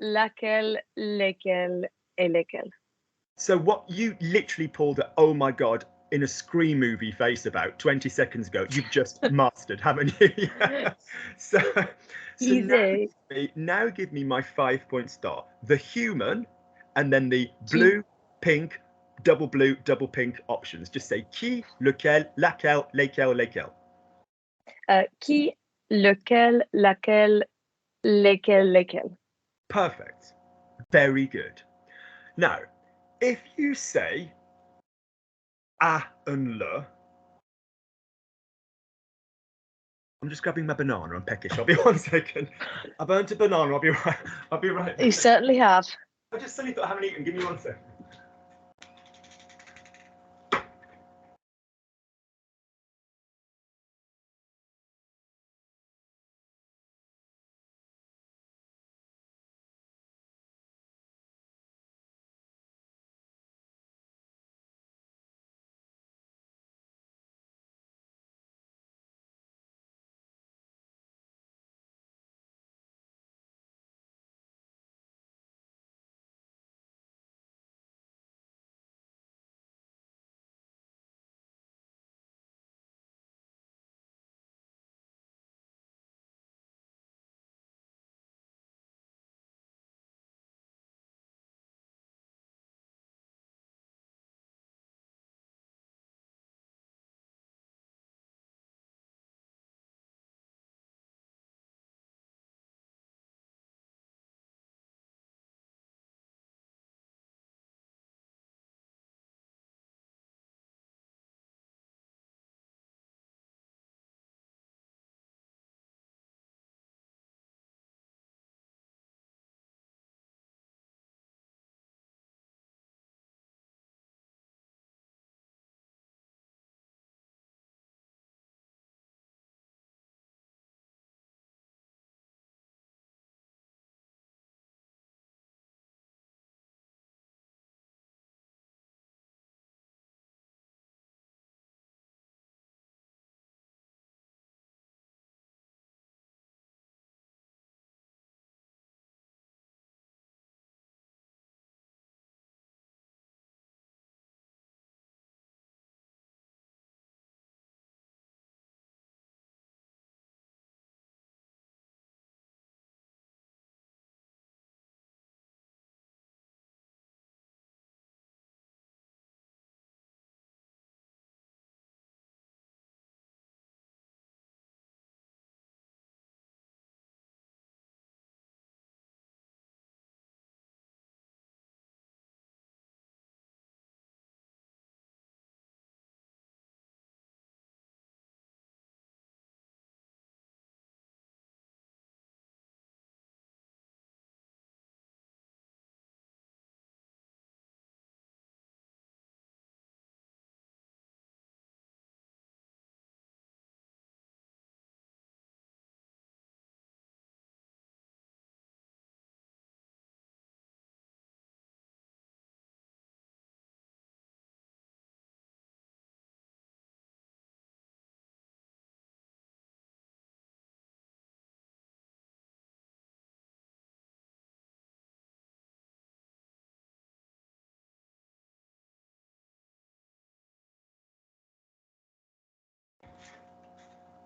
laquelle, lesquels, et lesquels. So what you literally pulled a oh my god in a Scream movie face about 20 seconds ago, you've just mastered, haven't you? Yeah. So Easy. now give me my 5-point star. The human, and then the blue, pink, double blue, double pink options. Just say qui, lequel, laquelle, lesquels, lesquels. Qui, lequel, laquelle, lesquels, lesquels. Perfect. Very good. Now, if you say a and le, I'm just grabbing my banana. I'm peckish. I'll be 1 second. I've earned a banana. I'll be right. I'll be right. You certainly have. I just suddenly thought I haven't eaten. Give me 1 second.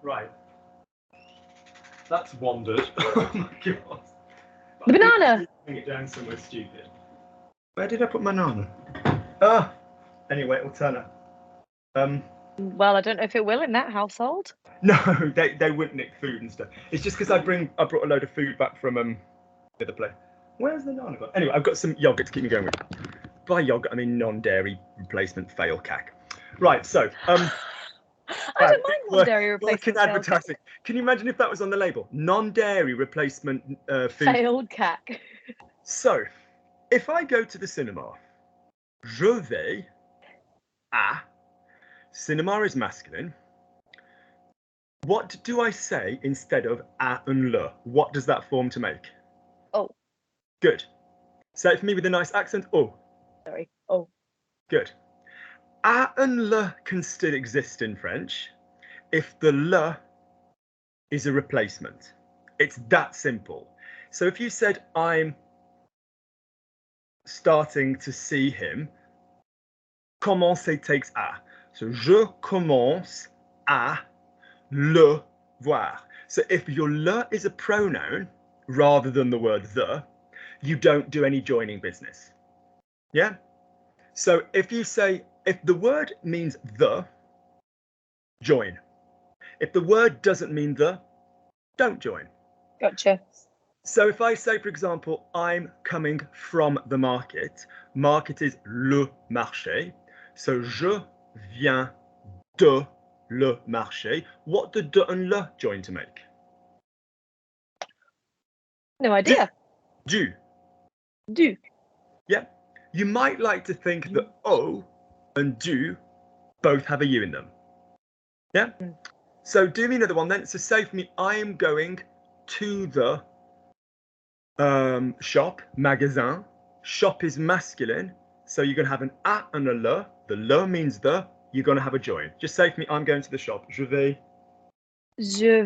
Right. That's wandered. Oh my god. The banana. Putting it down somewhere stupid. Where did I put my banana? Ah. Anyway, it'll turn up. Well, I don't know if it will in that household. No, they wouldn't nick food and stuff. It's just because I brought a load of food back from the other place. Where's the banana gone? Anyway, I've got some yogurt to keep me going with. By yogurt, I mean non-dairy replacement fail cack. Right, so I don't mind non-dairy replacement. Advertising. Can you imagine if that was on the label? Non-dairy replacement food. Failed cack. So, if I go to the cinema, je vais à. Cinema is masculine. What do I say instead of à and le? What does that form to make? Oh. Good. Say it for me with a nice accent. Oh. Sorry. Oh. Good. À and le can still exist in French if the le is a replacement. It's that simple. So if you said, I'm starting to see him, commencer takes à. So je commence à le voir. So if your le is a pronoun rather than the word the, you don't do any joining business. Yeah? So if you say, if the word means the, join. If the word doesn't mean the, don't join. Gotcha. So if I say, for example, I'm coming from the market, market is le marché. So je viens de le marché. What do de and le join to make? No idea. Du. Du. Yeah. You might like to think that o and du both have a u in them. Yeah. So do me another one then. So say for me, I am going to the shop, magasin. Shop is masculine. So you're going to have an a and a le. The le means the. You're going to have a join. Just say for me, I'm going to the shop. Je vais. Je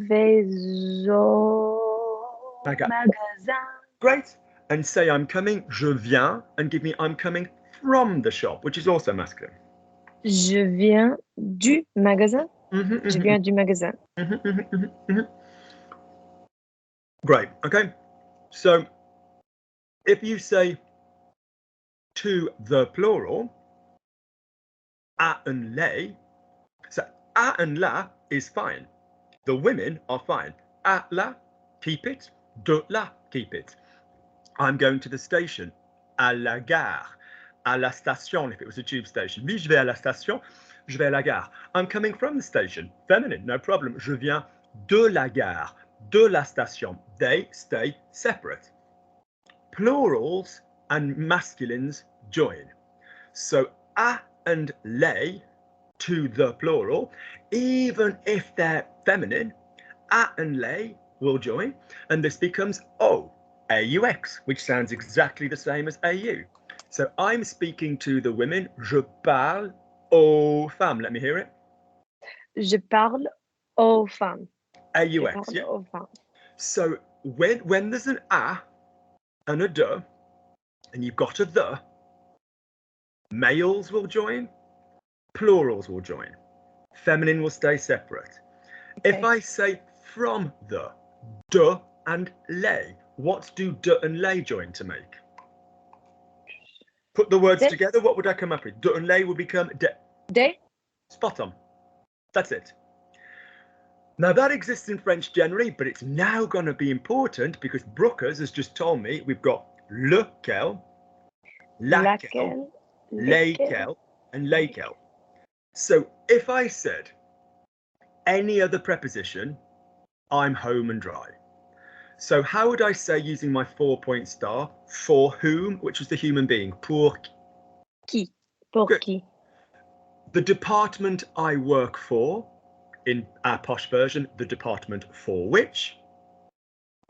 vais au magasin. Great. And say I'm coming. Je viens. And give me I'm coming from the shop, which is also masculine. Je viens du magasin. Je viens du magasin. Great. Okay. So if you say to the plural, à and les, so à and la is fine. The women are fine. À la, keep it. De la, keep it. I'm going to the station. À la gare. À la station, if it was a tube station. Oui, je vais à la station. Je vais à la gare. I'm coming from the station. Feminine, no problem. Je viens de la gare. De la station. They stay separate. Plurals and masculines join. So à and les to the plural, even if they're feminine, à and les will join, and this becomes au, aux, which sounds exactly the same as au. So I'm speaking to the women. Je parle aux femmes. Let me hear it. Je parle aux femmes. Aux, Je yeah. parle aux femmes. So when there's an a and a de, and you've got a the, males will join, plurals will join, feminine will stay separate. Okay. If I say from the, de and les, what do de and les join to make? Put the words together, what would I come up with? De and les would become de. De. Spot on. That's it. Now that exists in French generally, but it's now going to be important because Brookers has just told me we've got lequel, laquelle, lesquels, and lesquels. So if I said any other preposition, I'm home and dry. So how would I say using my 4-point star? For whom, which was the human being? Pour qui. Pour qui. The department I work for, in our posh version, the department for which.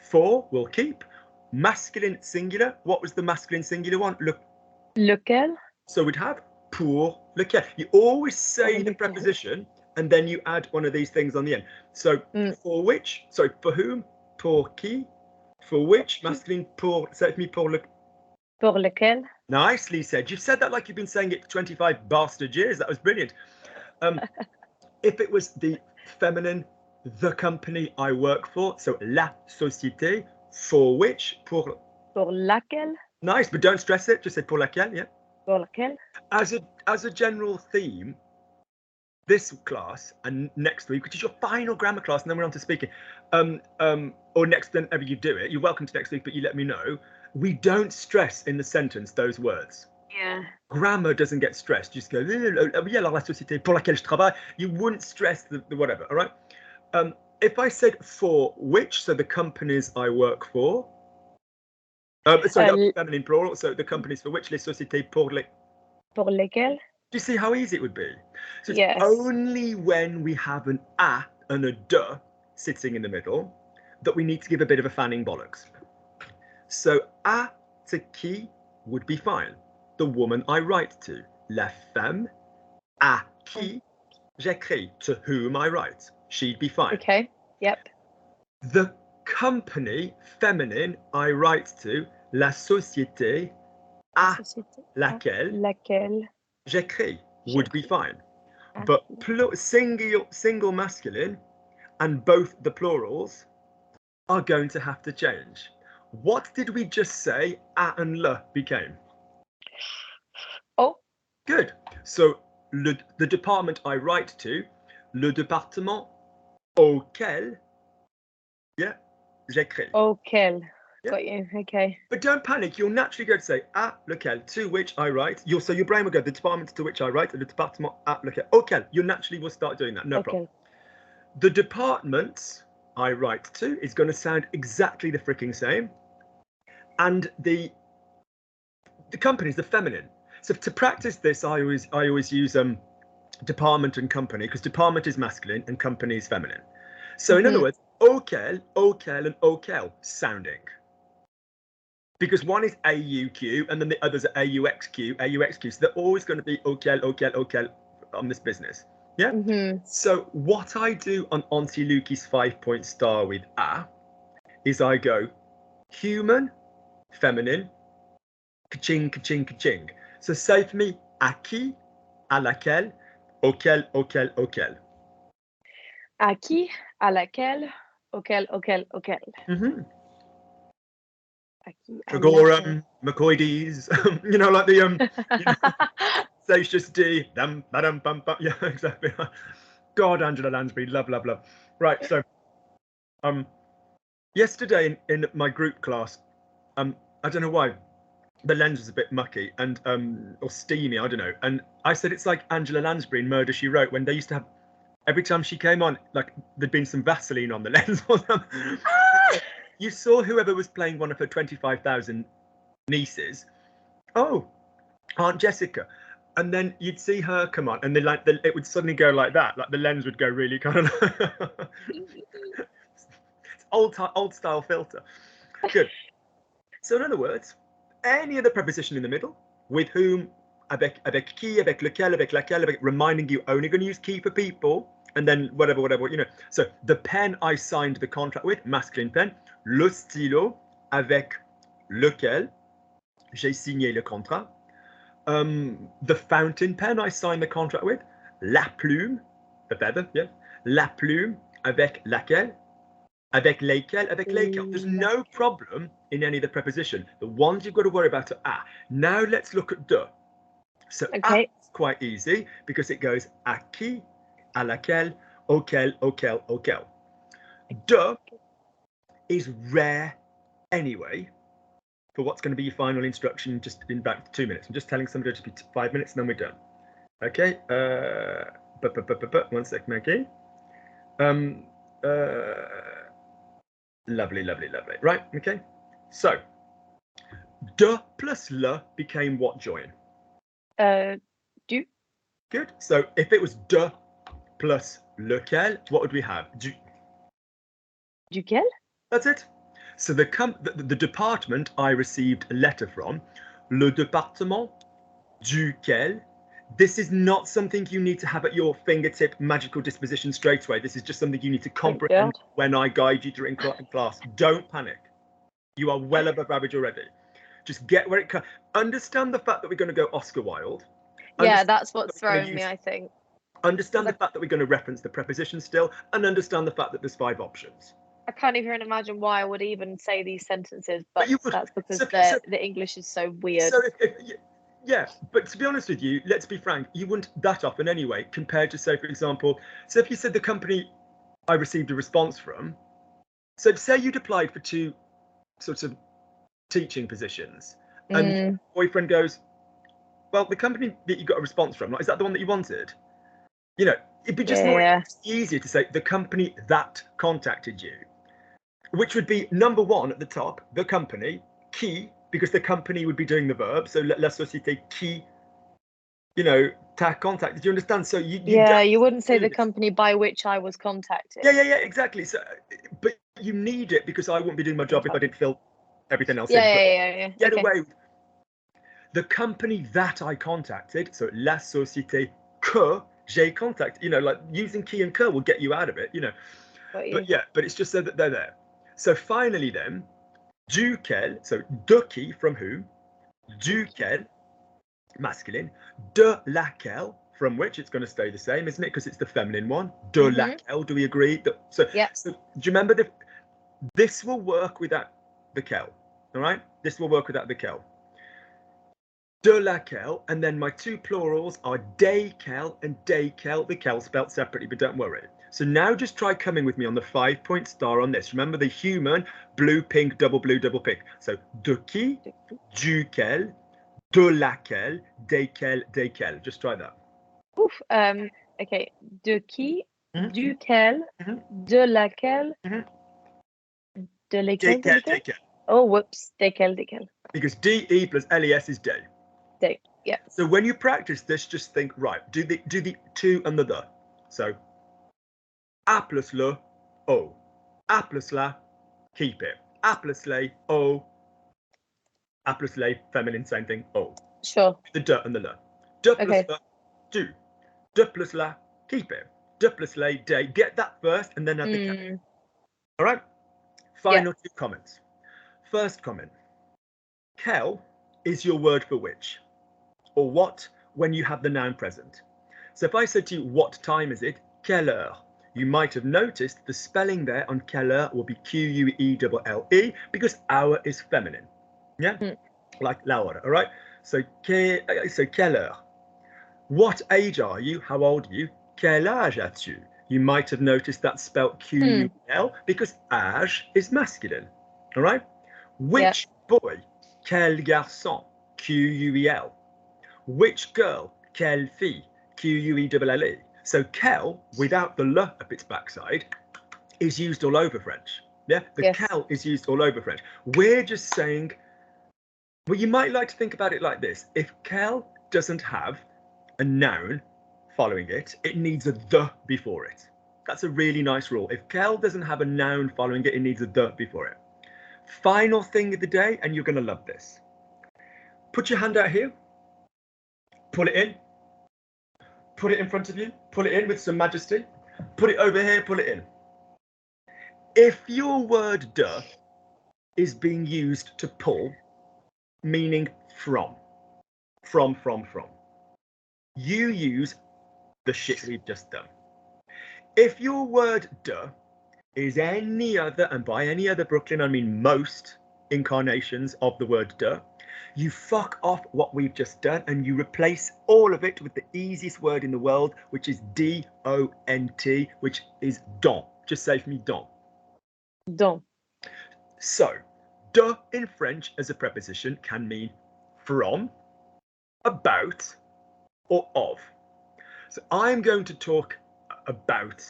For will keep. Masculine singular. What was the masculine singular one? Lequel. So we'd have pour lequel. You always say the preposition and then you add one of these things on the end. So for which, sorry, for whom, pour qui, for which, masculine, pour, say it to me, pour le. Pour lequel. Nicely said. You've said that like you've been saying it for 25 bastard years. That was brilliant. if it was the feminine, the company I work for, so la société, for which, pour laquelle. nice, but don't stress it, just say pour laquelle, yeah. Pour laquelle. As a general theme, this class and next week, which is your final grammar class, and then we're on to speaking, or next, whenever you do it, you're welcome to next week, but you let me know. We don't stress in the sentence those words. Yeah. Grammar doesn't get stressed. You just go, oui, alors la société pour laquelle je travaille. You wouldn't stress the whatever, all right? If I said for which, so the companies I work for, sorry, feminine plural, so the companies for which, les sociétés pour lesquelles. Do you see how easy it would be? So it's Yes. only when we have an a and a de sitting in the middle that we need to give a bit of a fanning bollocks. So à to qui would be fine. The woman I write to. La femme à qui j'écris, to whom I write. She'd be fine. Okay. Yep. The company, feminine, I write to. La société à laquelle j'écris would be fine. But single masculine and both the plurals are going to have to change. What did we just say à and le became? Oh. Good. So the department I write to, le département auquel, yeah, j'écris. Auquel. Yeah. Got you. Okay. But don't panic. You'll naturally go to say à lequel, to which I write. So your brain will go, the department to which I write, le département à lequel. Auquel. You naturally will start doing that. No problem. The department I write to is going to sound exactly the freaking same. And the company is the feminine. So to practice this, I always use department and company, because department is masculine and company is feminine. So in other words, auquel, and auquel sounding. Because one is AUQ and then the others are AUXQ. So they're always going to be auquel on this business. Yeah. So what I do on Auntie Lukey's 5-point star with a is I go human, feminine, ka-ching, ka-ching, ka-ching. So say for me, à qui, à laquelle, auquel. À qui, à laquelle, auquel. Trigorum, McCoides, you know, like the Satius D, dum, badum, bum, bum. Yeah, exactly. God, Angela Lansbury, love. Right, so yesterday in my group class, I don't know why, the lens was a bit mucky and or steamy, I don't know. And I said it's like Angela Lansbury in Murder, She Wrote, when they used to have, every time she came on, like there'd been some Vaseline on the lens or something. You saw whoever was playing one of her 25,000 nieces. Oh, Aunt Jessica. And then you'd see her come on, and it would suddenly go like that. Like the lens would go really kind of it's old style filter. Good. So in other words, any other preposition in the middle, with whom, avec qui, avec lequel, avec laquelle, reminding you only going to use qui for people, and then whatever, you know. So the pen I signed the contract with, masculine pen, le stylo avec lequel j'ai signé le contrat. The fountain pen I signed the contract with, la plume, the feather, yeah, la plume avec laquelle, avec lesquels, avec lesquels. There's no problem in any of the preposition. The ones you've got to worry about are à. Now let's look at de. So à is quite easy because it goes à qui, à laquelle, auquel. De is rare anyway for what's going to be your final instruction just in about 2 minutes. I'm just telling somebody to be 5 minutes and then we're done. Okay. 1 second, okay. Lovely. Right, okay. So de plus le became what, Joyan? Du. Good. So if it was de plus lequel, what would we have? Duquel? That's it. So the department I received a letter from, le département duquel. This is not something you need to have at your fingertip magical disposition straight away. This is just something you need to comprehend when I guide you through in class. Don't panic. You are well above average already. Just get where it comes. Understand the fact that we're going to go Oscar Wilde. Yeah, that's what's throwing me, I think. Understand the fact that we're going to reference the preposition still, and understand the fact that there's 5 options. I can't even imagine why I would even say these sentences, but you would. that's because So- the English is so weird. So yeah, but to be honest with you, let's be frank, you wouldn't that often anyway, compared to, say, for example, so if you said the company I received a response from, so say you'd applied for 2 sorts of teaching positions, and your boyfriend goes, well, the company that you got a response from, like, is that the one that you wanted? You know, it'd be just more easier to say the company that contacted you, which would be number 1 at the top, the company, qui, because the company would be doing the verb. So la société qui, you know, t'a contacted. Do you understand? So you wouldn't say the company by which I was contacted. Yeah, exactly. So, but you need it because I wouldn't be doing my job if I didn't fill everything else in. Yeah. Get away with the company that I contacted. So la société que j'ai contacted. You know, like using qui and que will get you out of it. You know, but it's just so that they're there. So finally, then. Duquel, so de qui, from whom, duquel, masculine, de laquelle, from which, it's going to stay the same, isn't it? Because it's the feminine one. De laquelle, do we agree? So do you remember this will work without the quelle, all right? This will work without the quelle. De laquelle, and then my 2 plurals are desquelles and desquelles, the quelle spelled separately, but don't worry. So now just try coming with me on the 5-point star on this. Remember the human, blue, pink, double blue, double pink. So de qui, duquel, de laquelle, desquelles, desquelles. Just try that. Oof. Okay. De qui, duquel, de laquelle, de lesquelles, desquelles. Oh, whoops. Desquelles. Because de plus les is de. De. Yeah. So when you practice this, just think, right, do the 2 and the. So a plus le, o. A plus la, keep it. A plus les, o. A plus les, feminine, same thing, o. Sure. The de and the le. De plus le, do. De plus la, keep it. De plus les, de. Get that first and then add the cap. All right? Final 2 comments. First comment. Quel is your word for which? Or what when you have the noun present. So if I said to you, what time is it? Quelle heure? You might have noticed the spelling there on quelle heure will be Q-U-E-L-L-E because hour is feminine. Yeah? Like la hora, all right? So quelle heure? What age are you? How old are you? Quel âge as-tu? You might have noticed that spelled Q-U-E-L because âge is masculine. All right? Which boy? Quel garçon? Q-U-E-L. Which girl? Quelle fille? Q-U-E-L-L-E. So quel, without the le up its backside, is used all over French. Yeah, the quel is used all over French. We're just saying, well, you might like to think about it like this. If quel doesn't have a noun following it, it needs a the before it. That's a really nice rule. If quel doesn't have a noun following it, it needs a the before it. Final thing of the day, and you're going to love this. Put your hand out here. Pull it in. Put it in front of you. Pull it in with some majesty. Put it over here. Pull it in. If your word de is being used to pull, meaning from, you use the shit we've just done. If your word de is any other, and by any other, Brooklyn, I mean most incarnations of the word de, you fuck off what we've just done and you replace all of it with the easiest word in the world, which is D-O-N-T, which is don. Just say for me, don. Don. So, de in French as a preposition can mean from, about, or of. So I'm going to talk about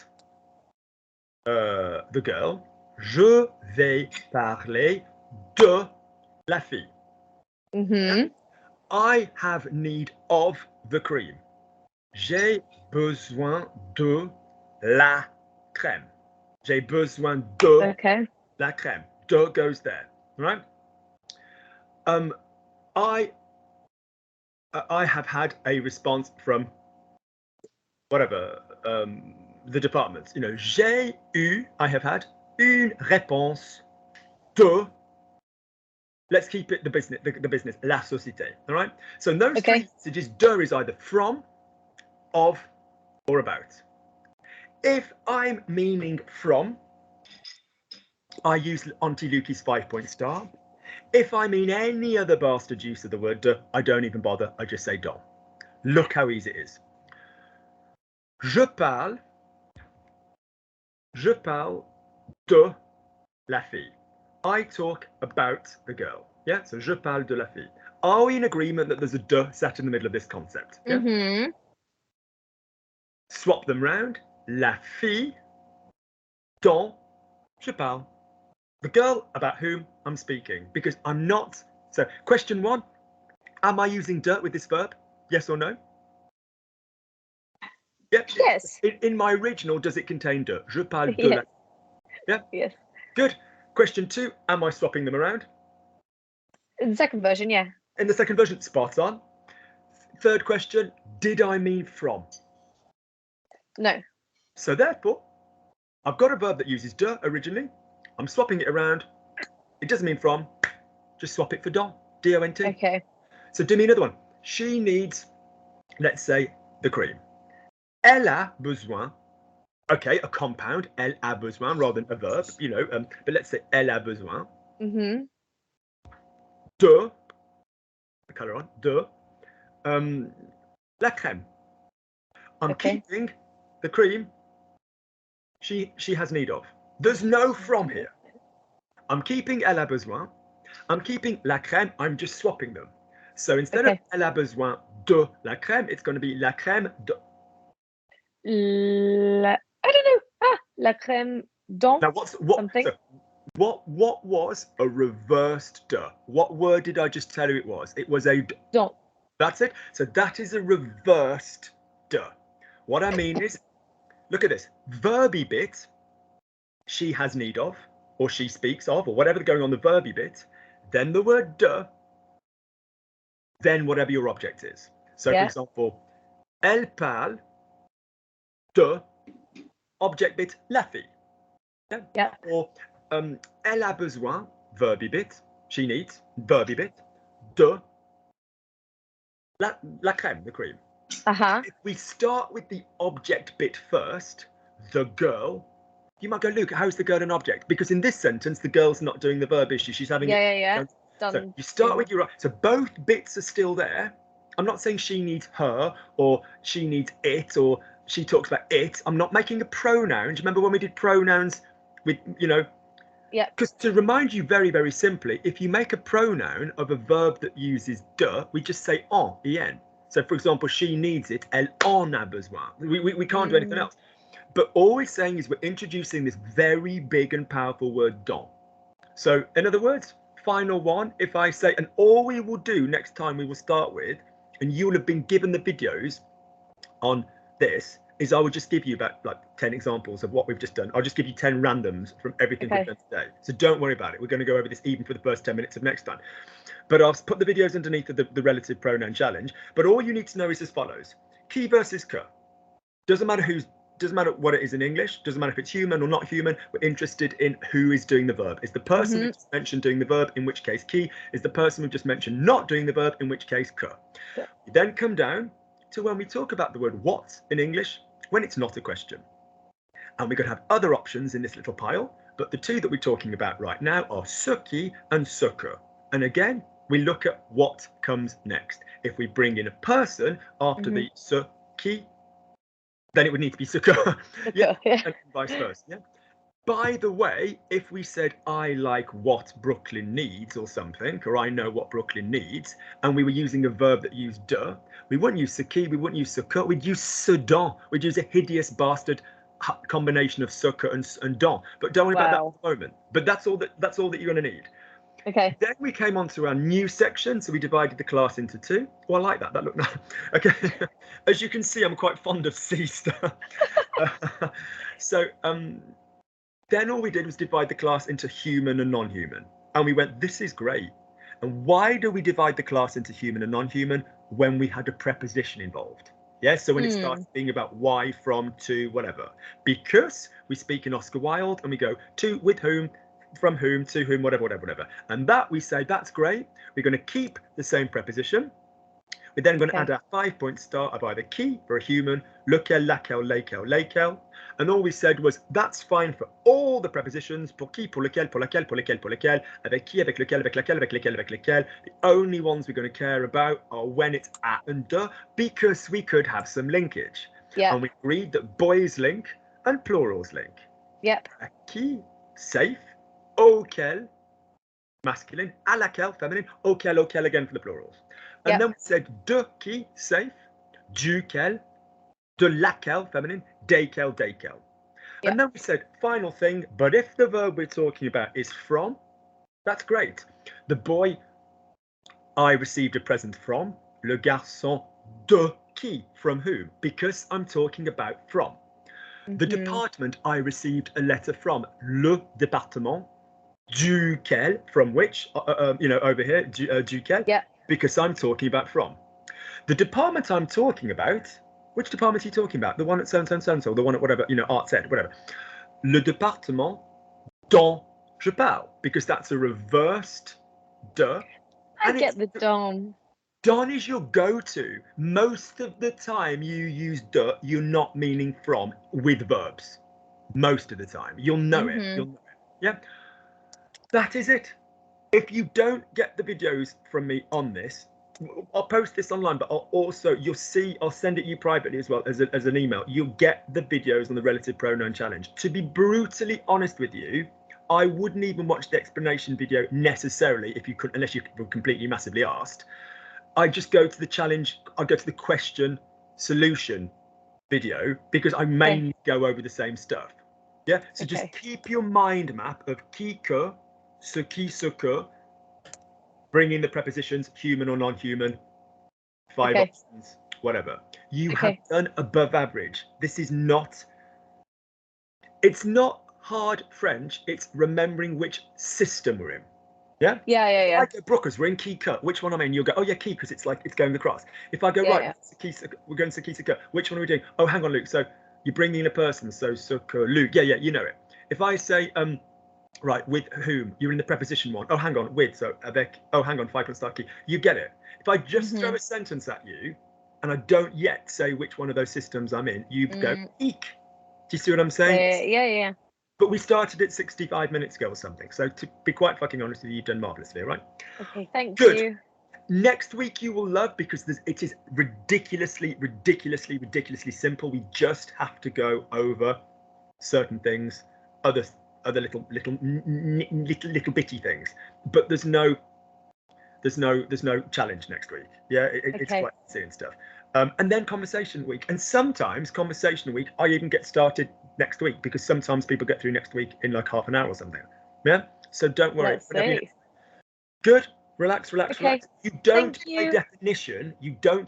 the girl. Je vais parler de la fille. I have need of the cream. J'ai besoin de la crème. J'ai besoin de la crème. De goes there, right? I have had a response from whatever the departments. You know, I have had une réponse de. Let's keep it the business, la société. All right. So in those 3 messages, de is either from, of, or about. If I'm meaning from, I use Auntie Lukey's 5-point star. If I mean any other bastard use of the word de, I don't even bother. I just say dans. Look how easy it is. Je parle de la fille. I talk about the girl. Yeah, so je parle de la fille. Are we in agreement that there's a de sat in the middle of this concept? Yeah? Mm-hmm. Swap them round. La fille dont je parle. The girl about whom I'm speaking, because I'm not. So question 1, am I using de with this verb? Yes or no? Yep. Yes. In my original, does it contain de? Je parle de Yes. la. Yeah. Yes. Good. Question 2, am I swapping them around? In the second version, yeah. In the second version, spot on. Third question, did I mean from? No. So therefore, I've got a verb that uses de originally. I'm swapping it around. It doesn't mean from. Just swap it for don. D-O-N-T. Okay. So do me another one. She needs, let's say, the cream. Elle a besoin. Okay, a compound. Elle a besoin rather than a verb, you know. But let's say elle a besoin. Mm-hmm. De. The colour on. De. La crème. I'm Okay. keeping the cream she has need of. There's no from here. I'm keeping elle a besoin. I'm keeping la crème. I'm just swapping them. So instead of elle a besoin de la crème, it's going to be la crème de. I don't know. La crème dont Now something. So what was a reversed de? What word did I just tell you it was? It was a de. Dont. That's it. So that is a reversed de. What I mean is, look at this. Verby bit, she has need of, or she speaks of, or whatever going on the verby bit, then the word de, then whatever your object is. So for example, elle parle de, object bit, la fille. Yeah. Or elle a besoin, verby bit, she needs, verby bit, de la crème, the cream. Uh-huh. If we start with the object bit first, the girl, you might go, Luke, how's the girl an object? Because in this sentence, the girl's not doing the verb, is she? She's having Yeah. So you start with your, so both bits are still there. I'm not saying she needs her, or she needs it, or she talks about it. I'm not making a pronoun. Do you remember when we did pronouns with, you know? Yeah. Because to remind you very, very simply, if you make a pronoun of a verb that uses de, we just say en. So for example, she needs it, elle en a besoin. We can't do anything else. But all we're saying is we're introducing this very big and powerful word dont. So in other words, final one, if I say, and all we will do next time we will start with, and you'll have been given the videos on this, is I will just give you about like 10 examples of what we've just done. I'll just give you 10 randoms from everything we've done today. So don't worry about it. We're going to go over this even for the first 10 minutes of next time. But I'll put the videos underneath the relative pronoun challenge. But all you need to know is as follows. Qui versus que. Doesn't matter what it is in English. Doesn't matter if it's human or not human. We're interested in who is doing the verb. Is the person we just mentioned doing the verb, in which case qui. Is the person we've just mentioned not doing the verb, in which case que. Yeah. We then come down to when we talk about the word what in English, when it's not a question. And we're going to have other options in this little pile, but the two that we're talking about right now are ce qui and ce que. And again, we look at what comes next. If we bring in a person after the ce qui, then it would need to be ce que. And vice versa. Yeah. By the way, if we said I like what Brooklyn needs or something, or I know what Brooklyn needs, and we were using a verb that used de, we wouldn't use ce qui, we wouldn't use ce que, we'd use ce dont. We'd use a hideous bastard combination of ce que and dont. But don't worry about that at the moment. But that's all that you're going to need. Okay. Then we came on to our new section, so we divided the class into two. Oh, I like that. That looked nice. Okay. As you can see, I'm quite fond of C stuff. Then all we did was divide the class into human and non-human. And we went, this is great. And why do we divide the class into human and non-human? When we had a preposition involved. Yes, so when it starts being about why, from, to, whatever. Because we speak in Oscar Wilde and we go to, with whom, from whom, to whom, whatever. And that we say, that's great. We're going to keep the same preposition. We're then going to add a 5-point star of either qui for a human, lequel, laquelle, lesquels, lesquels. And all we said was that's fine for all the prepositions, pour qui, pour lequel, pour laquelle, pour lesquels, pour lesquels, avec qui, avec lequel, avec laquelle, avec lesquels, avec lesquels. The only ones we're going to care about are when it's at and de, because we could have some linkage. Yeah. And we agreed that boys link and plurals link. Yep. À qui, safe, auquel, masculine, à laquelle, feminine, auquel, auquel again for the plurals. And then we said de qui, safe, duquel, de laquelle, feminine, desquels, desquels. And then we said, final thing, but if the verb we're talking about is from, that's great. The boy I received a present from, le garçon de qui, from whom? Because I'm talking about from. The department I received a letter from, le département, duquel, from which, over here, duquel, because I'm talking about from. The department I'm talking about, which department are you talking about? The one at so-and-so and so-and-so, the one at whatever, arts ed, whatever. Le département dont je parle, because that's a reversed de. I get the don. Don is your go-to. Most of the time you use de, you're not meaning from with verbs. Most of the time. You'll know it. You'll know it. Yeah. That is it. If you don't get the videos from me on this, I'll post this online, but you'll see, I'll send it you privately as well as an email. You'll get the videos on the relative pronoun challenge. To be brutally honest with you, I wouldn't even watch the explanation video necessarily if you could, unless you were completely massively asked. I just go to the challenge, I go to the question solution video because I mainly go over the same stuff. Yeah, so just keep your mind map of qui, que, ce qui, ce que, bring in the prepositions human or non-human, 5 options, whatever. You have done above average. This is not, it's not hard French, it's remembering which system we're in. Yeah? Yeah. I go, Brookers, we're in qui, que. Which one am I in? You'll go, oh yeah, qui, because it's like it's going across. If I go, we're going to qui, que. Which one are we doing? Oh, hang on, Luke. So you're bringing in a person. So, Luke. Yeah, you know it. If I say, right, with whom? You're in the preposition one. Oh, hang on, with. So, avec. Oh, hang on, 5-point start qui. You get it. If I just throw a sentence at you and I don't yet say which one of those systems I'm in, you go, eek. Do you see what I'm saying? Yeah. But we started at 65 minutes ago or something. So to be quite fucking honest with you, you've done marvellously, right? Okay, thank Good. you. Next week you will love because it is ridiculously simple. We just have to go over certain things, other little bitty things. But there's no challenge next week. Yeah, it's quite easy and stuff. And then conversation week, and sometimes conversation week I even get started next week because sometimes people get through next week in like half an hour or something. Yeah, so don't worry. Good. Relax. You don't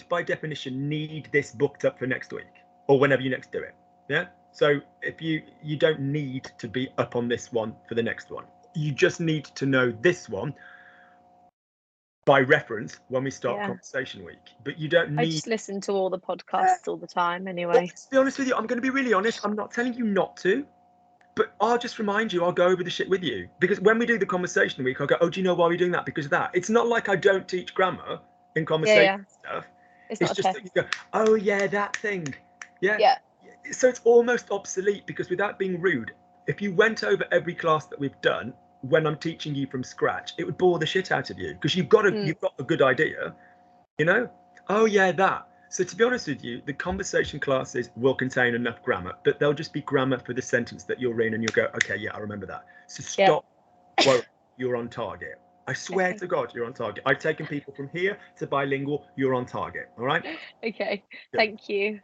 by definition need this booked up for next week or whenever you next do it. Yeah, so if you don't need to be up on this one for the next one, you just need to know this one by reference when we start conversation week. But you don't need. I just listen to all the podcasts all the time anyway. To be honest with you, I'm going to be really honest. I'm not telling you not to, but I'll just remind you. I'll go over the shit with you because when we do the conversation week, I'll go, oh, do you know why we're doing that? Because of that. It's not like I don't teach grammar in conversation stuff. It's just that you go, oh yeah, that thing. Yeah. So it's almost obsolete because without being rude, if you went over every class that we've done, when I'm teaching you from scratch, it would bore the shit out of you because you've got a good idea, oh yeah, that. So to be honest with you, the conversation classes will contain enough grammar, but they'll just be grammar for the sentence that you're in and you'll go, okay, yeah, I remember that. So stop worrying, you're on target. I swear to God, you're on target. I've taken people from here to bilingual, you're on target. All right. Okay. Good. Thank you.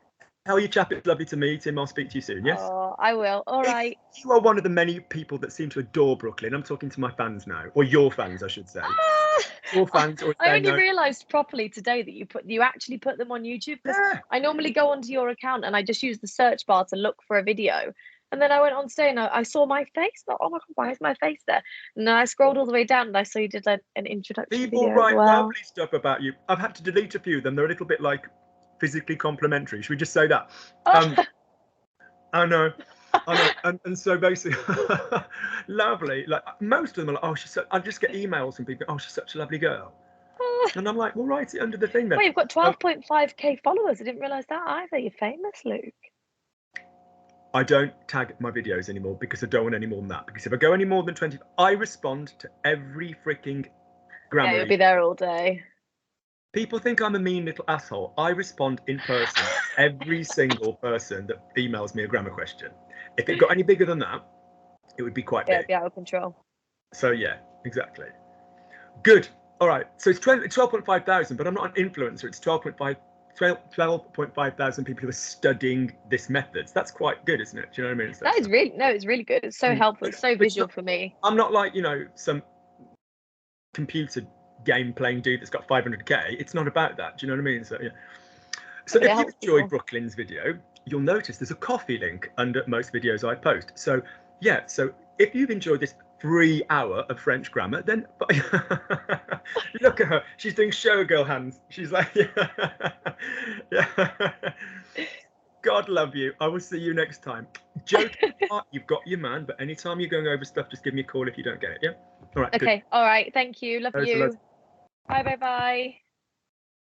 How are you, chap? It's lovely to meet him. I'll speak to you soon. Yes. Oh, I will. All right. You are one of the many people that seem to adore Brooklyn. I'm talking to my fans now, or your fans, I should say. Your fans. Or I only realised properly today that you actually put them on YouTube because I normally go onto your account and I just use the search bar to look for a video. And then I went on today and I saw my face. Thought, oh my God, why is my face there? And then I scrolled all the way down and I saw you did an introduction video. People write lovely stuff about you. I've had to delete a few of them. They're a little bit like physically complimentary. Should we just say that? I know. And so basically, lovely. Like most of them are like, oh, I just get emails from people. Oh, she's such a lovely girl. And I'm like, well, write it under the thing then. Well, you've got 12.5k followers. I didn't realise that either. You're famous, Luke. I don't tag my videos anymore because I don't want any more than that. Because if I go any more than 20, I respond to every freaking grammar. Yeah, you'll be there all day. People think I'm a mean little asshole. I respond in person to every single person that emails me a grammar question. If it got any bigger than that, it would be quite big. It'd be out of control. So yeah, exactly. Good. All right. So it's 12.5 thousand, but I'm not an influencer. It's 12.5 thousand people who are studying this method. That's quite good, isn't it? Do you know what I mean? That is really, no, it's really good. It's so helpful. It's so visual for me. I'm not like, some computer game playing dude that's got 500k. It's not about that. Do you know what I mean? So yeah. So if you've enjoyed Brooklyn's video, you'll notice there's a Kofi link under most videos I post. So yeah, so if you've enjoyed this 3 hour of French grammar, then look at her. She's doing showgirl hands. She's like, yeah. God love you. I will see you next time. Joking apart, you've got your man, but anytime you're going over stuff, just give me a call if you don't get it. Yeah. All right. Okay. Good. All right. Thank you. Love you. Loads. Bye. Bye. Bye.